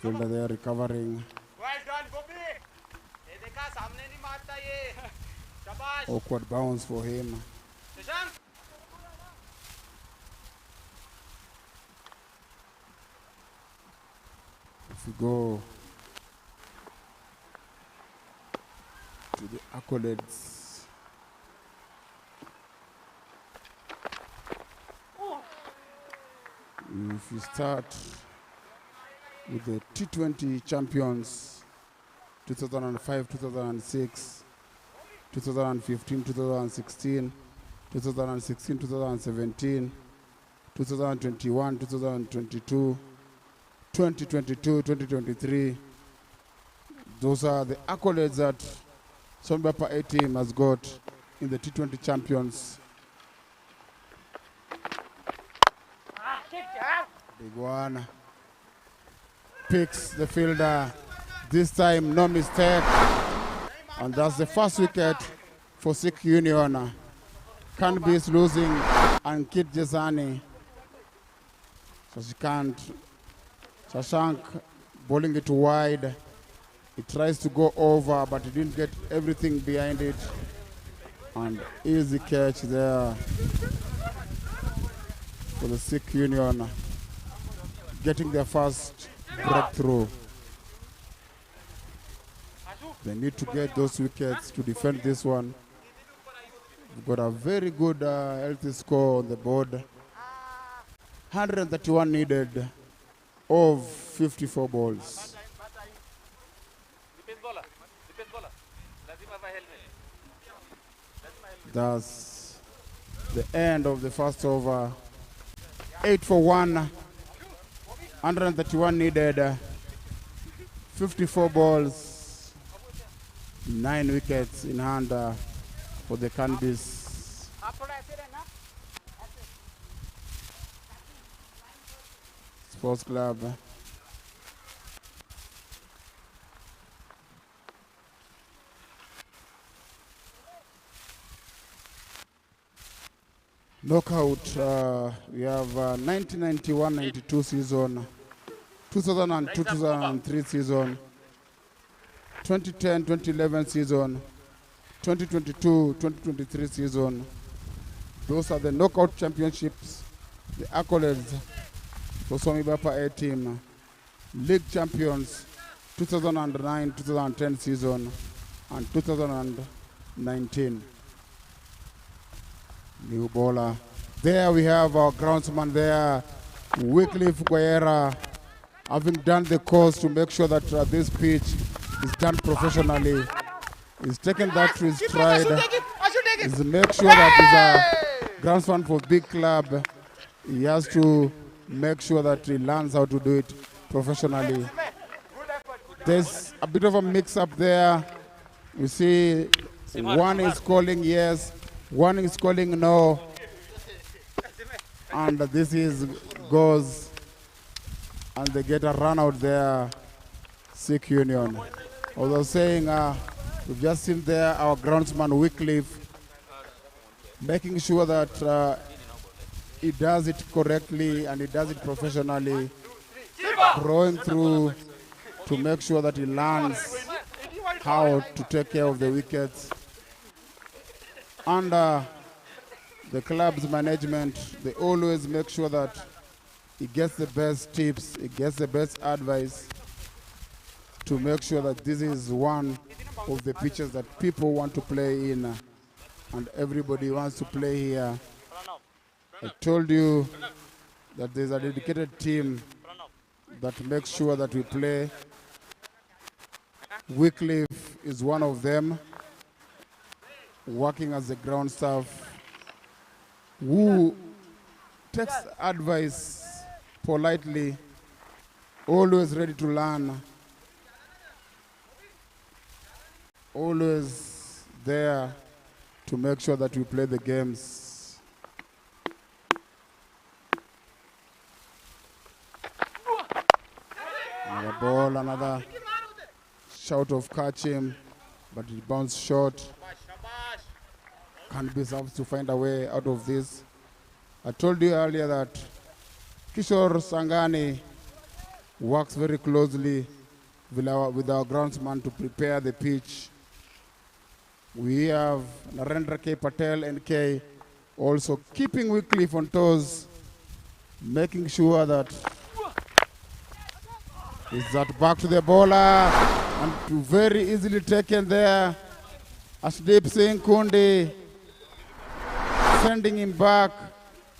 Fielder there recovering. Awkward bounce for him. If we go to the accolades, if you start with the T20 champions, 2005, 2006, 2015, 2016, 2016, 2017, 2021, 2022, 2022, 2023. Those are the accolades that Swamibapa A team has got in the T20 champions. Big one. Picks the fielder. This time, no mistake. And that's the first wicket for SILH Union. KANBIS losing and Kid Jasani. So she can't. Shashank bowling it wide. It tries to go over, but he didn't get everything behind it. And easy catch there for the SILH Union, getting their first breakthrough. They need to get those wickets to defend this one. We've got a very good healthy score on the board. 131 needed of 54 balls. That's the end of the first over. 8 for 1. 131 needed. 54 balls. 9 wickets in hand for the KANBIS Sports Club. knockout. We have 1991-92 season, 2002-2003 season, 2010-2011 season, 2022-2023 season. Those are the knockout championships, the accolades for Swamibapa A team. League champions 2009-2010 season and 2019. New bowler. There we have our groundsman there, Wycliffe Guerra, having done the course to make sure that this pitch is done professionally. He's taken that to his stride. He's make sure that he's a groundsman for big club. He has to make sure that he learns how to do it professionally. There's a bit of a mix-up there. You see, one is calling yes, one is calling no, and this is goes, and they get a run out there, SILH Union. I was saying, we've just seen there our groundsman Wycliffe making sure that he does it correctly and he does it professionally, going through to make sure that he learns how to take care of the wickets. Under the club's management, they always make sure that he gets the best tips, he gets the best advice to make sure that this is one of the pitches that people want to play in and everybody wants to play here. I told you that there's a dedicated team that makes sure that we play. Wycliffe is one of them, working as the ground staff, who takes advice politely, always ready to learn, always there to make sure that we play the games. Another ball, another shout of catch him, but it bounced short. KANBIS has to find a way out of this. I told you earlier that Kishore Sangani works very closely with our groundsman to prepare the pitch. We have Narendra K. Patel and K also keeping Wycliffe on toes, making sure that is that back to the bowler and very easily taken there. Ashdeep Singh Kundi sending him back.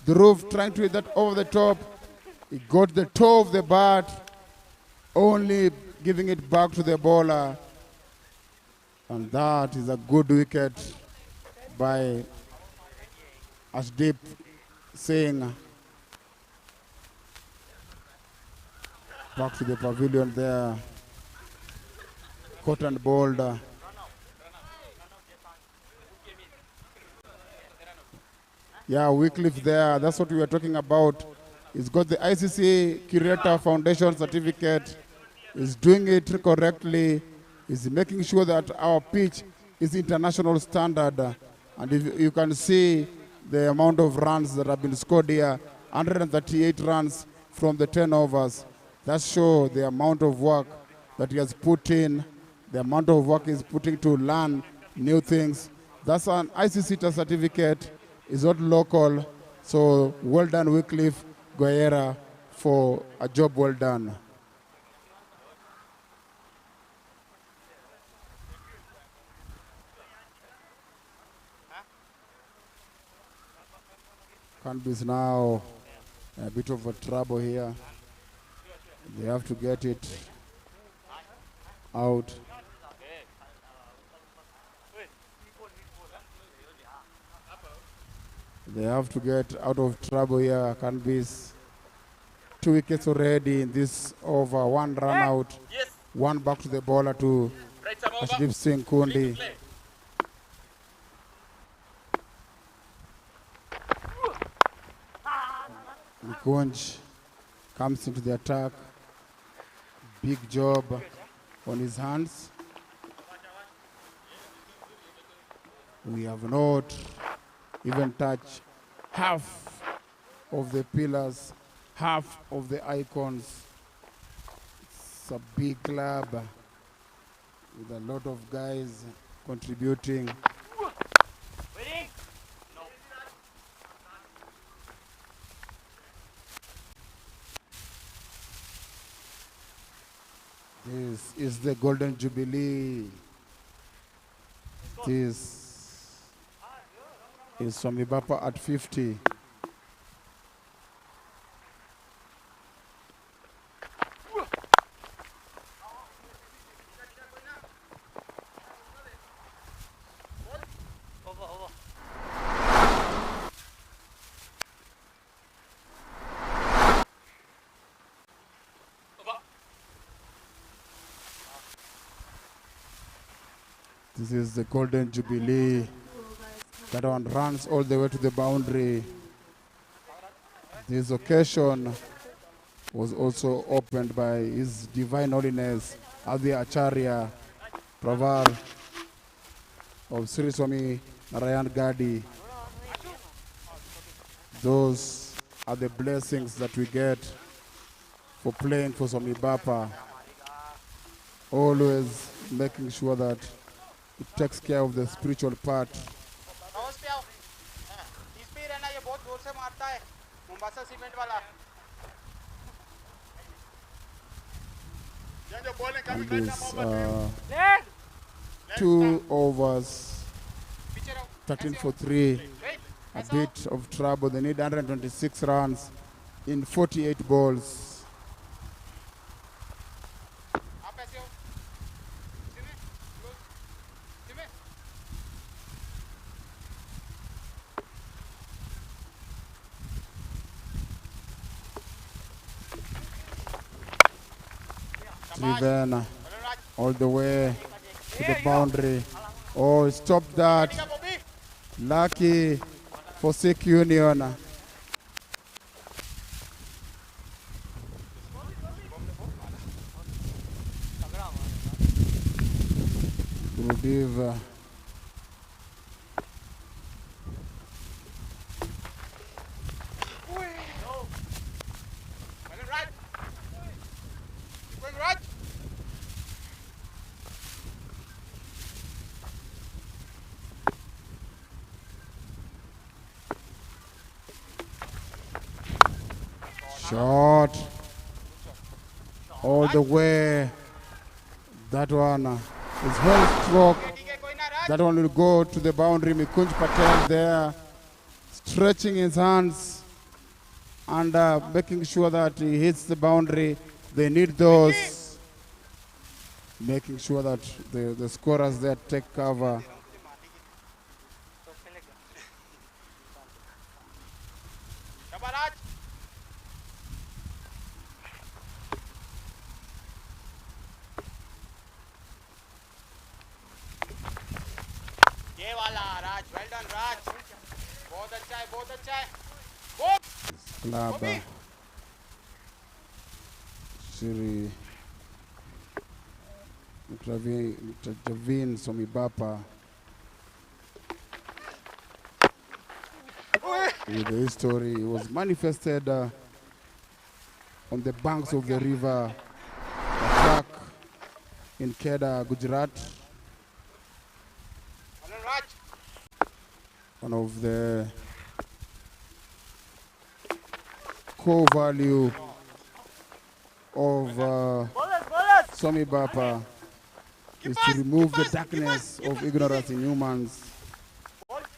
The roof trying to hit that over the top. He got the toe of the bat, only giving it back to the bowler. And that is a good wicket by Ashdeep Singh. Back to the pavilion there. Caught and bowled. Yeah, Wycliffe there. That's what we were talking about. He's got the ICC Curator Foundation certificate. He's doing it correctly. He's making sure that our pitch is international standard. And if you can see the amount of runs that have been scored here, 138 runs from the 10 overs. That shows the amount of work that he has put in, the amount of work he's putting to learn new things. That's an ICC certificate. It's not local. So well done, Wycliffe Guerra, for a job well done. KANBIS now a bit of a trouble here. They have to get it out. They have to get out of trouble here. KANBIS 2 wickets already in this over. 1 run out.
Yes.
1 back to the bowler to Ashdeep Singh Kundi. Nikunj comes into the attack. Big job on his hands. We have not even touched half of the pillars, half of the icons. It's a big club with a lot of guys contributing. This is the Golden Jubilee. This is Swamibapa at 50. This is the Golden Jubilee. That one runs all the way to the boundary. This occasion was also opened by His Divine Holiness Adi Acharya Pravar of Sri Swami Narayan Gadi. Those are the blessings that we get for playing for Swamibapa. Always making sure that it takes care of the spiritual part. And this 2 overs, 13 for 3, a bit of trouble. They need 126 runs in 48 balls. Driven all the way to the boundary. Oh, stop that. Lucky for Sikh Union. Gurudev. Shot all the way. That one is well struck. That one will go to the boundary. Mikunj Patel there, stretching his hands and making sure that he hits the boundary. They need those. Making sure that the scorers there take cover. Club Shri Javin Swamibapa with the history. It was manifested on the banks of the river Dipak in Kedah, Gujarat. One of the core value of Swamibapa is to remove the darkness of ignorance in humans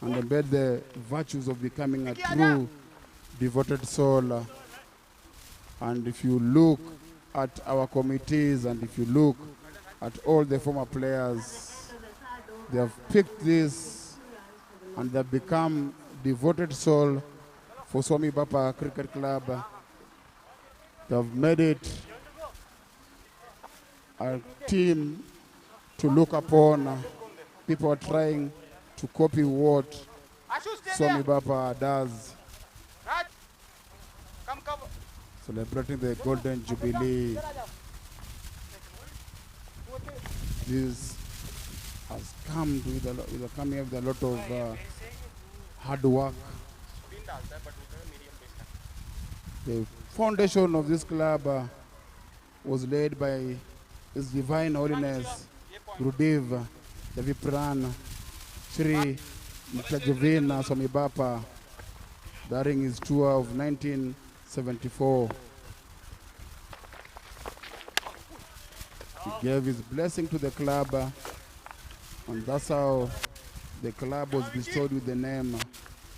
and embed the virtues of becoming a true devoted soul. And if you look at our committees and if you look at all the former players, they have picked this and they've become devoted soul for Swamibapa Cricket Club. They have made it a team to look upon. People are trying to copy what Swamibapa does. Celebrating the Golden Jubilee. This has come with a lot of hard work The foundation of this club was laid by His Divine Holiness Gurudev Davipran Sri Muktajavina Swamibapa during his tour of 1974. He gave his blessing to the club, and that's how the club was bestowed with the name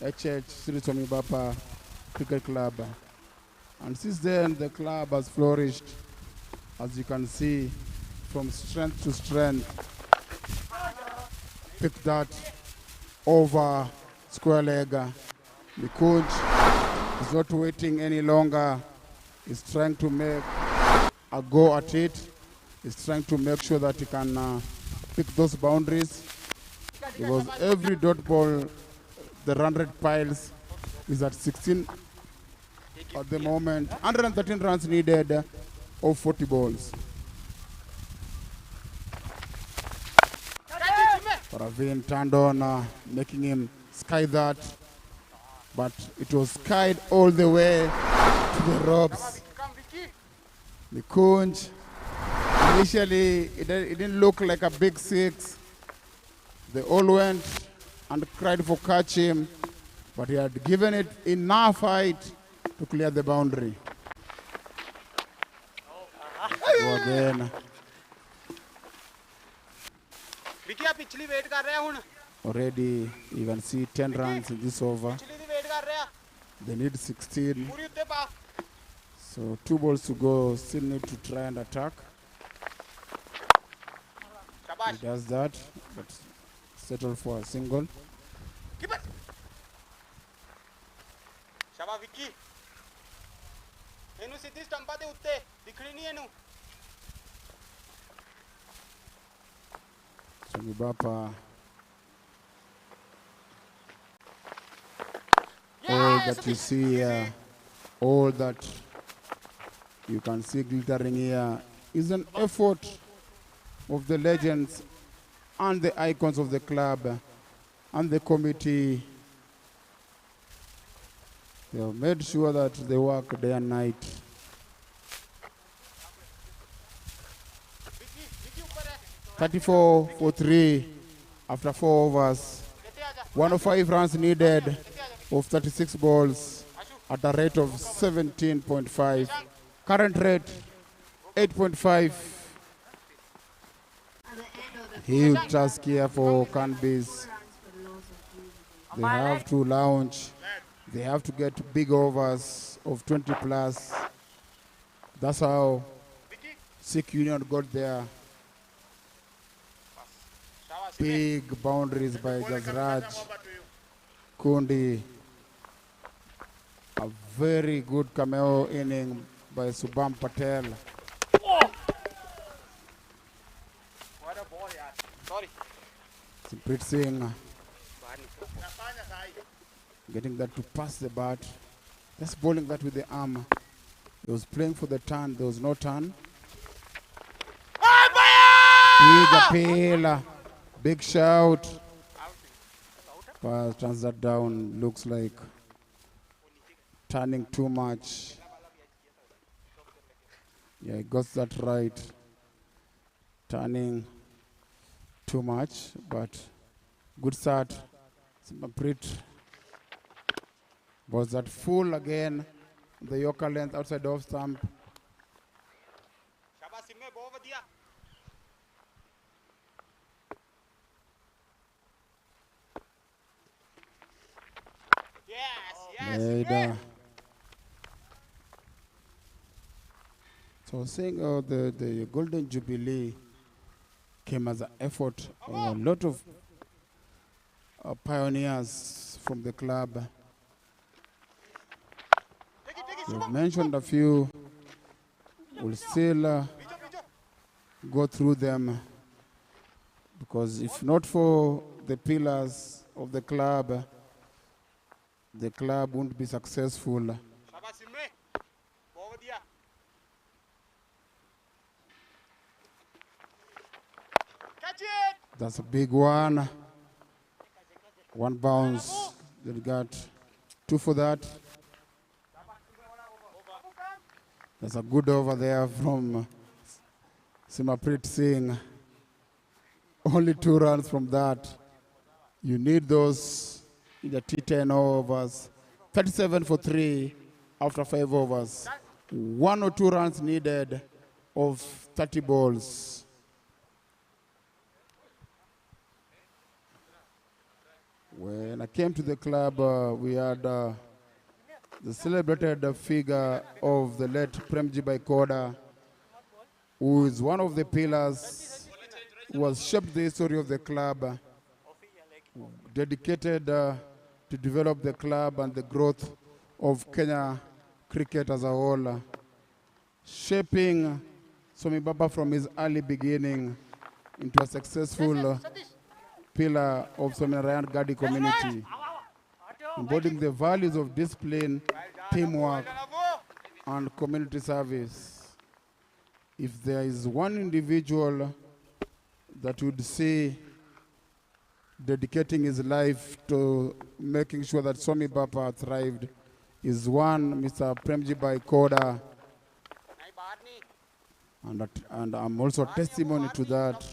HH Sri Swamibapa Cricket Club. And since then, the club has flourished, as you can see, from strength to strength. Pick that over square leg. The coach is not waiting any longer. He's trying to make a go at it. He's trying to make sure that he can pick those boundaries, because every dot ball, the 100 piles, is at 16 at the moment. 113 runs needed of 40 balls. Paravin turned on, making him sky that, but it was skied all the way to the ropes. The Kunj, initially it didn't look like a big six. They all went and cried for catch him, but he had given it enough height to clear the boundary. Go again. Already you can see 10 runs in this over. They need 16. So 2 balls to go, still need to try and attack. He does that, but settle for a single. Swamibapa, all that you see here, all that you can see glittering here is an effort of the legends and the icons of the club and the committee. They have made sure that they work day and night. (34 for 3) after 4 overs. 105 runs needed of 36 balls at a rate of 17.5. Current rate 8.5. Huge task here for KANBIS. They have to launch. They have to get big overs of 20 plus. That's how SILH Union got there. Big boundaries by Gazraj Kundi. A very good cameo inning by Subham Patel.
What a ball, yaar. Sorry.
Simprit Singh getting that to pass the bat. Just bowling that with the arm. He was playing for the turn. There was no turn. Big appeal. Big shout. But turns that down. Looks like turning too much. Yeah, he got that right. Turning too much, but good start. Simprit was that full again. The Yorker length outside off stump. Yes. So saying the Golden Jubilee came as an effort of a lot of pioneers from the club. We've mentioned a few. We'll still go through them, because if not for the pillars of the club won't be successful. That's a big one. One bounce. They got 2 for that. There's a good over there from Simaprit Singh. Only 2 runs from that. You need those in the T10 overs. 37 for 3 after 5 overs. 1 or 2 runs needed of 30 balls. When I came to the club, we had the celebrated figure of the late Premji Baikoda, who is one of the pillars who has shaped the history of the club, dedicated to develop the club and the growth of Kenya cricket as a whole, shaping Swamibapa from his early beginning into a successful pillar of Swaminarayan Gadi community, embodying the values of discipline, teamwork, and community service. If there is one individual that would say dedicating his life to making sure that Swamibapa thrived, is one Mr. Premji Baikoda, and I'm also testimony to that.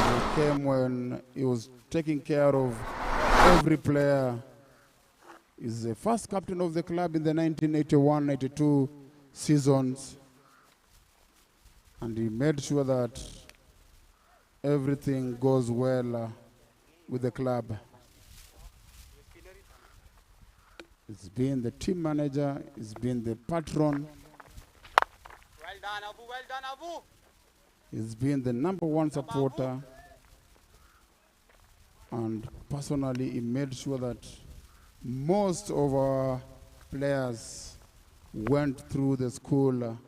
He came when he was taking care of every player. He's the first captain of the club in the 1981-82 seasons, and he made sure that everything goes well with the club. He's been the team manager, he's been the patron.
Well done, Abu. Well done, Abu.
He's been the #1 supporter, and personally he made sure that most of our players went through the school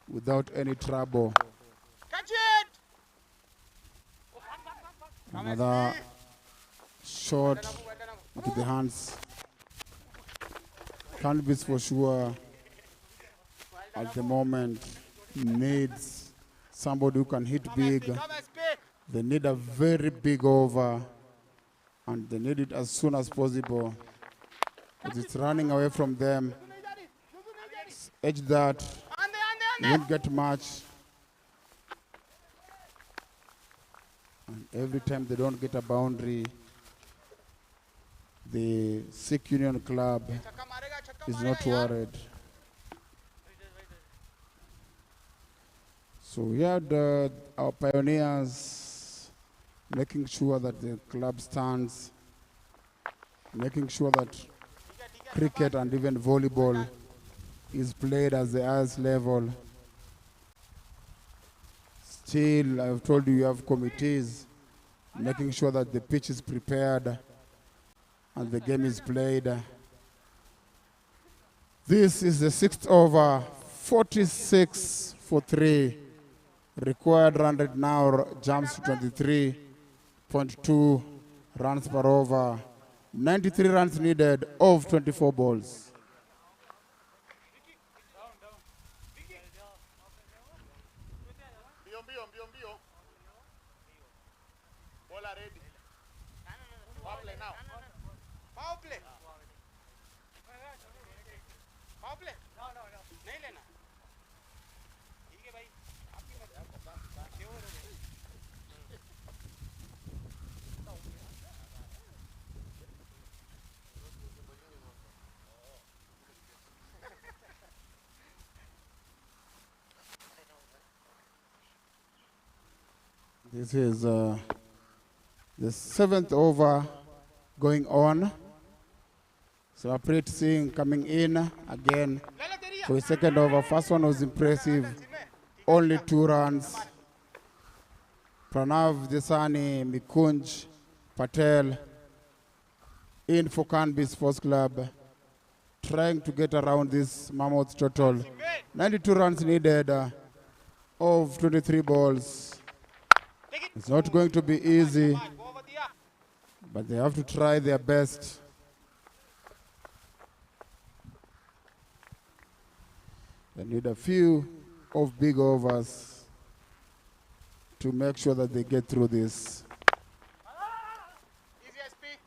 without any trouble.
Catch it!
Another shot into the hands. KANBIS for sure at the moment needs somebody who can hit big. They need a very big over, and they need it as soon as possible, because it's running away from them. Edge that, won't get much. And every time they don't get a boundary, the Sikh Union Club is not worried. So we had our pioneers making sure that the club stands, making sure that cricket and even volleyball is played at the highest level. Still, I've told you, you have committees making sure that the pitch is prepared and the game is played. This is the 6th over, 46 for 3. Required run rate now jumps to 23.2 runs per over. 93 runs needed of 24 balls.
Ball ready. Power play now. Power play. Power play. No. नहीं लेना. ठीक है भाई. आपकी मर्जी.
This is the 7th over going on. So Aprit Singh coming in again for his 2nd over. First one was impressive, only 2 runs. Pranav Desani, Mikunj, Patel in for KANBIS Sports Club, trying to get around this mammoth total. 92 runs needed of 23 balls. It's not going to be easy, but they have to try their best. They need a few of big overs to make sure that they get through this.
Easy SP.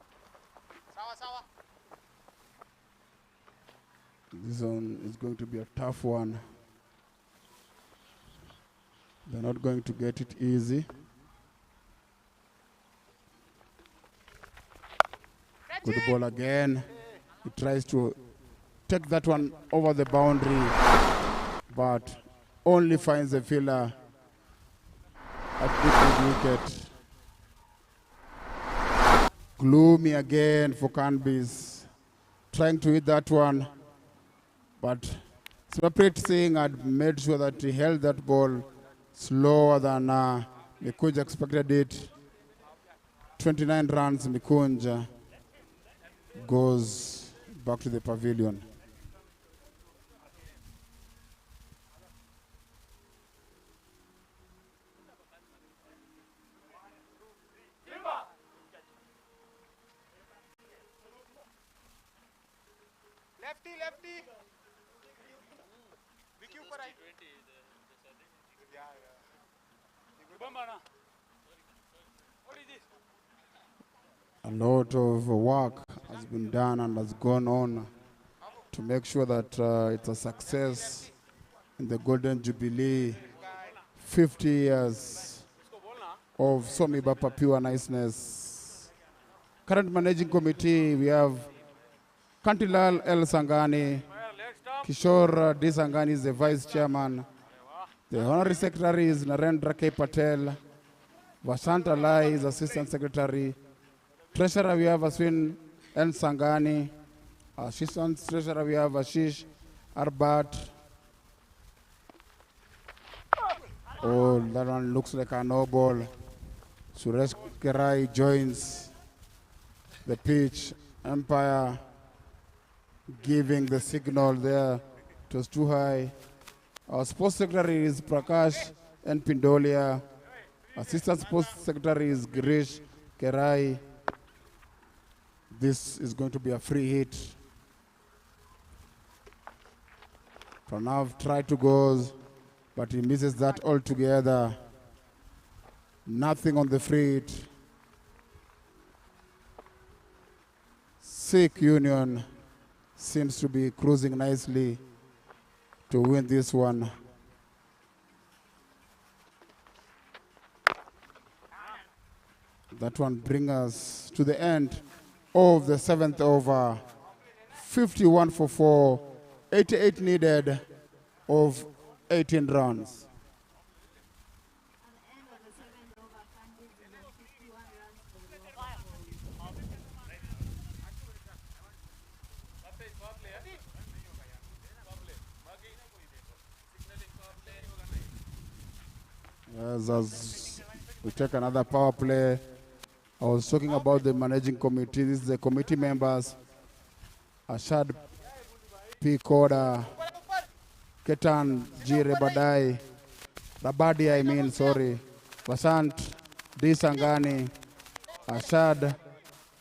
Sawa.
is going to be a tough one. They're not going to get it easy. Good ball again. He tries to take that one over the boundary, but only finds the fielder at the wicket. Gloomy again for KANBIS. Trying to hit that one, but Swamibapa Singh had made sure that he held that ball slower than Mikunja expected it. 29 runs, Mikunja goes back to the pavilion.
Lefty. Vicky ऊपर आई. What is this?
A lot of work has been done and has gone on to make sure that it's a success in the Golden Jubilee. 50 years of Swamibapa pure niceness. Current managing committee, we have Kantilal L. Sangani, Kishore D. Sangani is the vice chairman. The honorary secretary is Narendra K. Patel. Vasanta Lai is assistant secretary. Treasurer, we have Aswin N. Sangani. Assistant treasurer, we have Ashish Arbat. Oh, that one looks like a no ball. Suresh Kerai joins the pitch. Umpire giving the signal there. It was too high. Our sports secretary is Prakash N. Pindolia. Assistant sports secretary is Girish Kerai. This is going to be a free hit. Pranav tried to go, but he misses that altogether. Nothing on the free hit. SILH Union seems to be cruising nicely to win this one. That one brings us to the end of the 7th over. 51 for 4, 88 needed of 18 runs. As we take another power play, I was talking about the managing committee. This is the committee members. Ashad P. Koda, Ketan G. Rabadi, Vasant D. Sangani, Ashad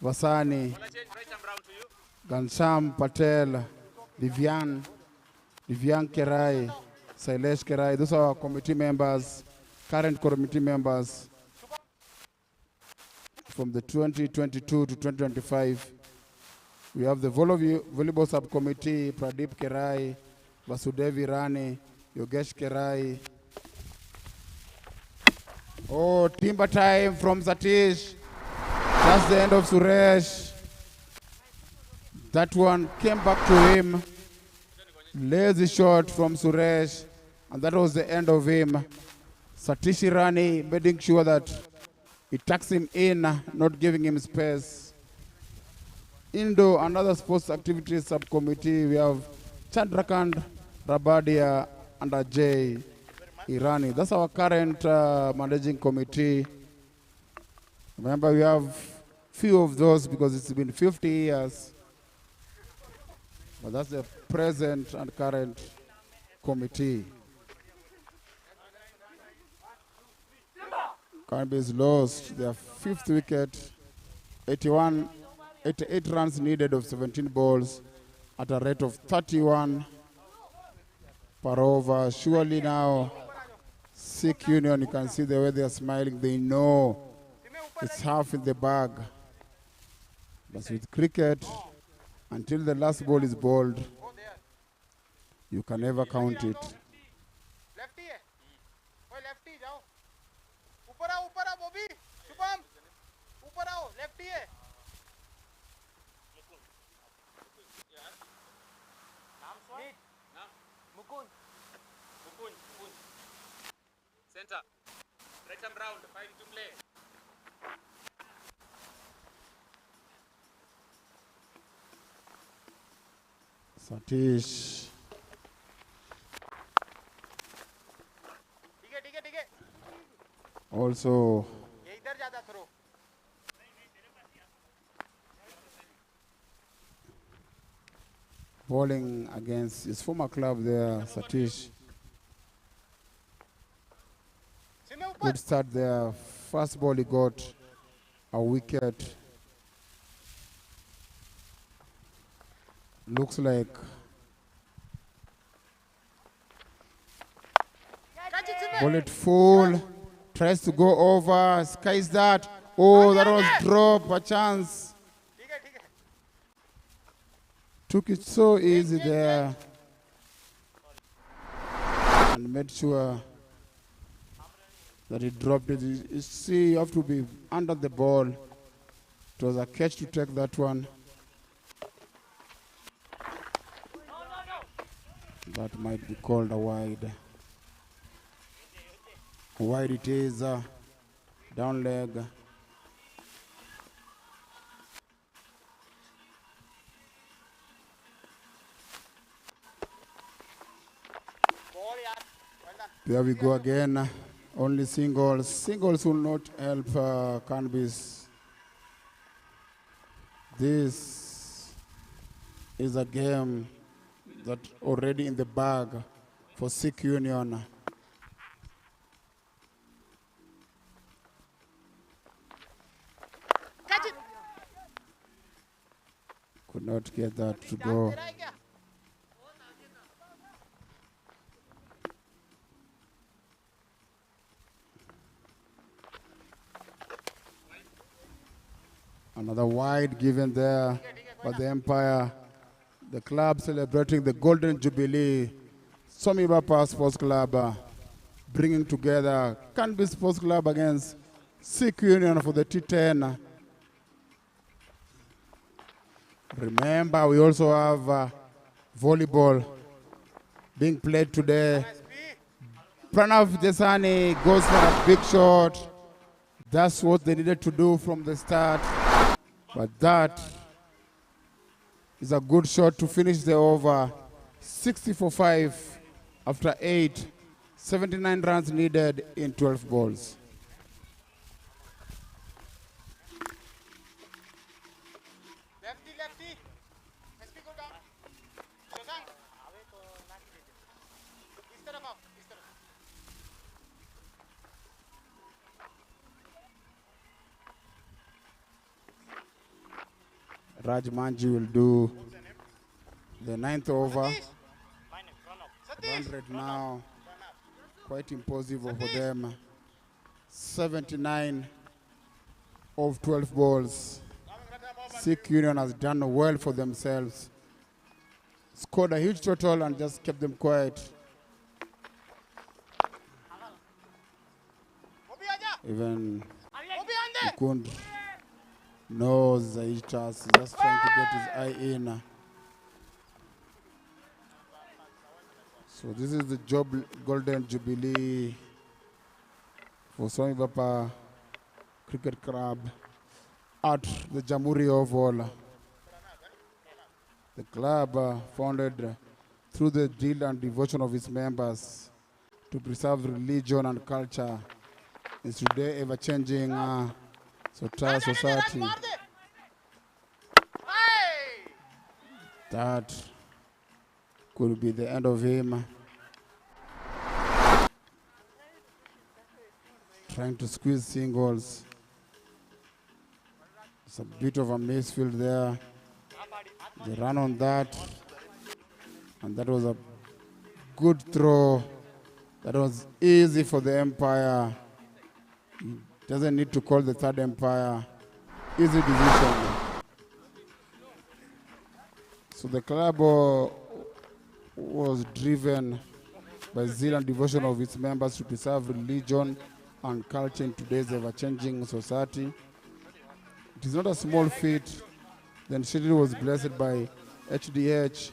Vasani, Gansham Patel, Divyan Kerai, SILH Kerai. Those are our committee members, current committee members from the 2022 to 2025. We have the volleyball subcommittee, Pradeep Kerai, Vasudevi Rani, Yogesh Kerai. Oh, timber time from Satish. That's the end of Suresh. That one came back to him. Lazy shot from Suresh. And that was the end of him. Satish Rani making sure that he tucks him in, not giving him space. Indo, another sports activities subcommittee, we have Chandrakant, Rabadia, and Ajay Irani. That's our current managing committee. Remember, we have few of those because it's been 50 years. But that's the present and current committee. KANBIS lost their 5th wicket, 88 runs needed of 17 balls at a rate of 31 per over. Surely now, SILH Union, you can see the way they are smiling. They know it's half in the bag. But with cricket, until the last ball is bowled, You can never count it.
Lefty है कोई lefty जाओ ऊपर आओ बॉबी शुभम ऊपर आओ lefty है नाम sweet नाम Mukund center right arm round 5 to play
Satish.
ठीक है
Also
ये इधर ज्यादा throw
bowling against his former club there, Satish.
सिमे ऊपर
Good start there. First ball he got a wicket. Looks like
catch it सिमे
bullet full. Tries to go over. Skies that. Oh, that was drop. A chance.
ठीक है
Took it so easy there. And made sure that he dropped it. You see, you have to be under the ball. It was a catch to take that one. That might be called a wide. Wide it is. Down leg.
Ball यार well done
There we go again. Only singles. Singles will not help KANBIS. This is a game that already in the bag for Sikh Union.
catch it
Could not get that to go.
तेरा है क्या
Another wide given there by the Empire. The club celebrating the Golden Jubilee. Swamibapa Sports Club bringing together KANBIS Sports Club against Sikh Union for the T10. Remember, we also have volleyball being played today. Pranav Desani goes for a big shot. That's what they needed to do from the start. But that is a good shot to finish the over. 60-5 after 8. 79 runs needed in 12 balls.
Lefty SP को down Shashank इस तरफ आओ इस तरफ
Raj Manji will do the 9th over.
Satish
100 now. Quite impossible for them. 79 of 12 balls. Sikh Union has done well for themselves. Scored a huge total and just kept them quiet.
वो भी आजा
Even
वो भी आंदे
Mukund knows the task, just trying to get his eye in. So this is the Golden Jubilee for Swamibapa Cricket Club at the Jamhuri Oval. The club founded through the zeal and devotion of its members to preserve religion and culture in today ever-changing society.
मार दे हाय
That could be the end of him. Trying to squeeze singles. It's a bit of a misfield there. They ran on that. And that was a good throw. That was easy for the Empire. He doesn't need to call the third Empire. Easy decision. So the club was driven by zeal and devotion of its members to preserve religion and culture in today's ever-changing society. It is not a small feat. The initiative was blessed by HDH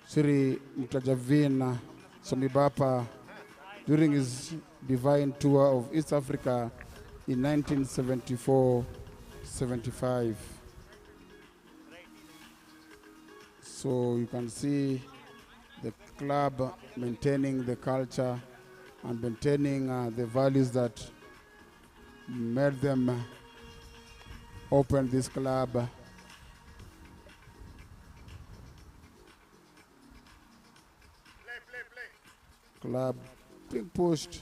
Sri Mtajavin Swamibapa during his divine tour of East Africa in 1974-75. So you can see the club maintaining the culture and maintaining the values that made them open this club. Club being pushed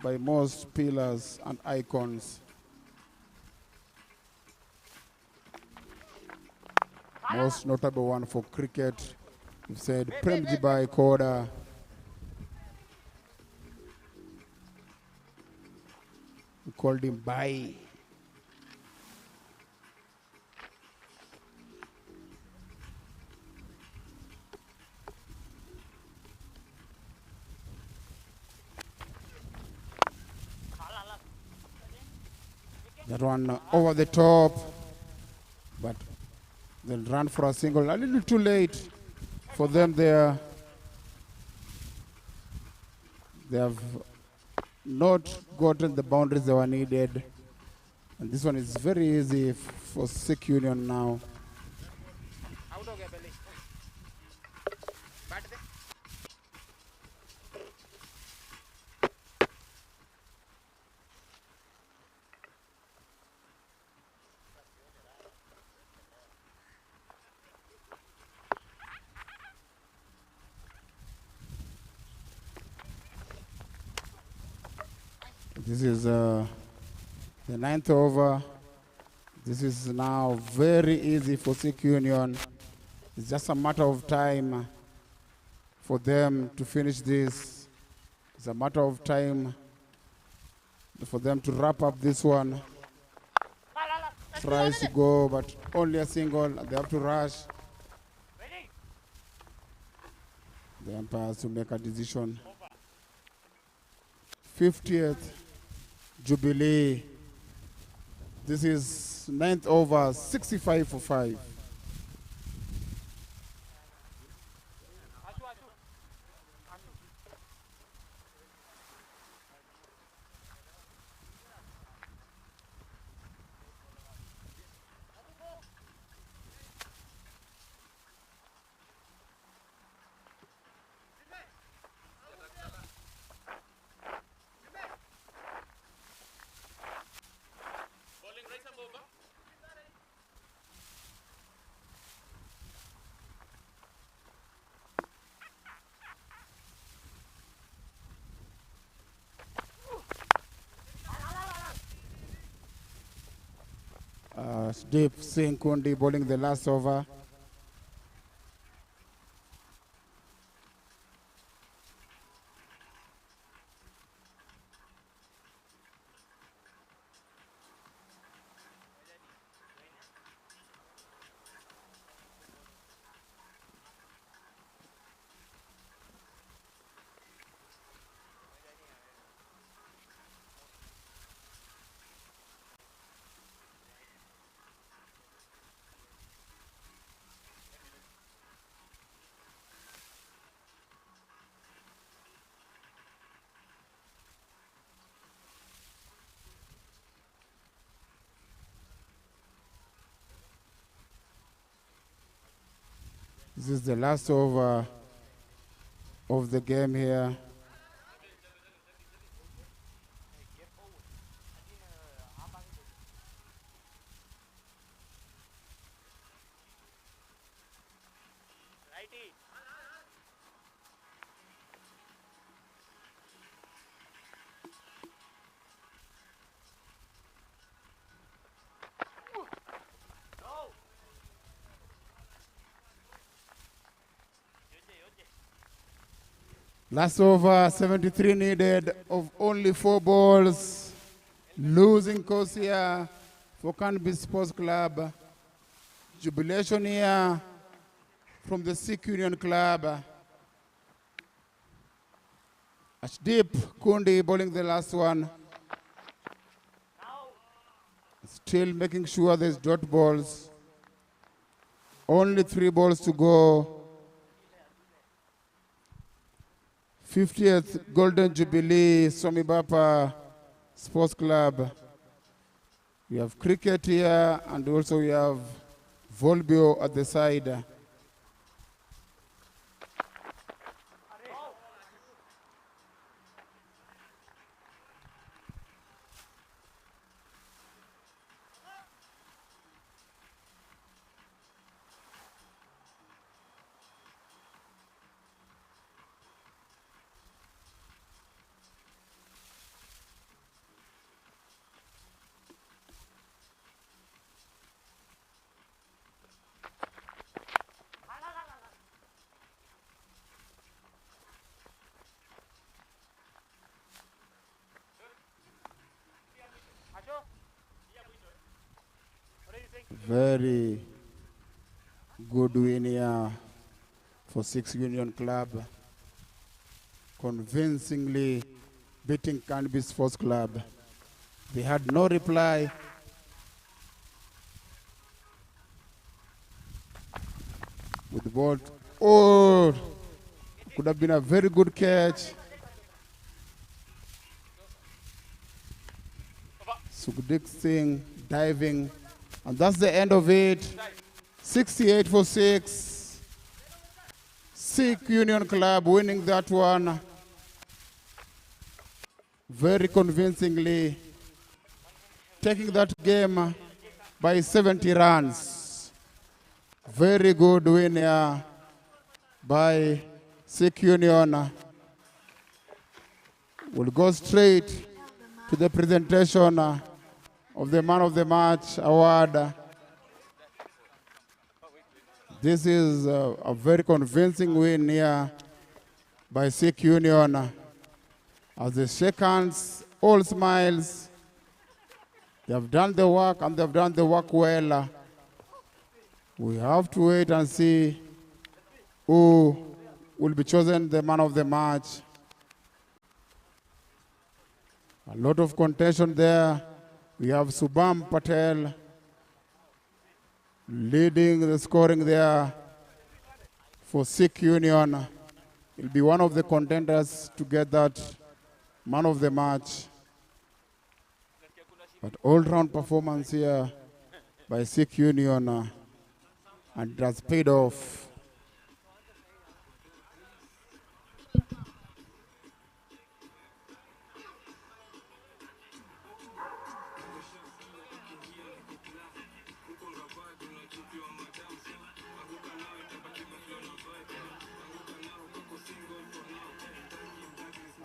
by most pillars and icons. Most notable one for cricket, we've said Premjibai Koda. We called him Bai. That one over the top, but they'll run for a single. A little too late for them there. They have not gotten the boundaries that were needed. And this one is very easy for Sikh Union now.
Out हो गया पहले बैठ दे
This is the ninth over. This is now very easy for Sikh Union. It's just a matter of time for them to finish this. It's a matter of time for them to wrap up this one. Tries to go, but only a single. They have to rush. The umpire has to make a decision. 50th Jubilee. This is 9th over, 65 for 5. Deep Singh Kundi bowling the last over. This is the last over of the game here. Last over, 73 needed of only 4 balls. Losing course here for KANBIS Sports Club. Jubilation here from the Sikh Union Club. Deep Kundi bowling the last one. Still making sure there's dot balls. Only 3 balls to go. 50th Golden Jubilee, Swamibapa Sports Club. We have cricket here, and also we have volleyball at the side. Very good win here for 6 Union Club. Convincingly beating KANBIS Sports Club. They had no reply. With the ball. Oh, could have been a very good catch. Sukhdeep Singh diving. And that's the end of it. 68 for 6. Sikh Union Club winning that one very convincingly, taking that game by 70 runs. Very good win here by Sikh Union. We'll go straight to the presentation of the Man of the Match award. This is a very convincing win here by Sikh Union. As they shake hands, all smiles. They have done the work, and they have done the work well. We have to wait and see who will be chosen the Man of the Match. A lot of contention there. We have Subham Patel leading the scoring there for Sikh Union. He'll be one of the contenders to get that Man of the Match. But all-round performance here by Sikh Union, and it has paid off.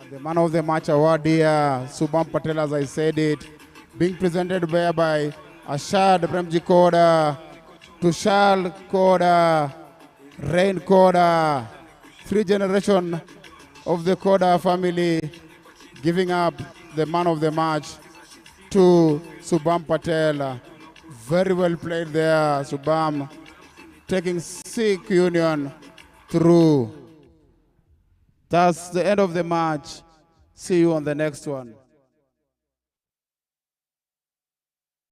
The Man of the Match award here, Subham Patel, as I said it, being presented by Ashad Premji Koda, Tushal Koda, Rain Koda, 3 generations of the Koda family giving up the Man of the Match to Subham Patel. Very well played there, Subham, taking Sikh Union through. That's the end of the match. See you on the next one.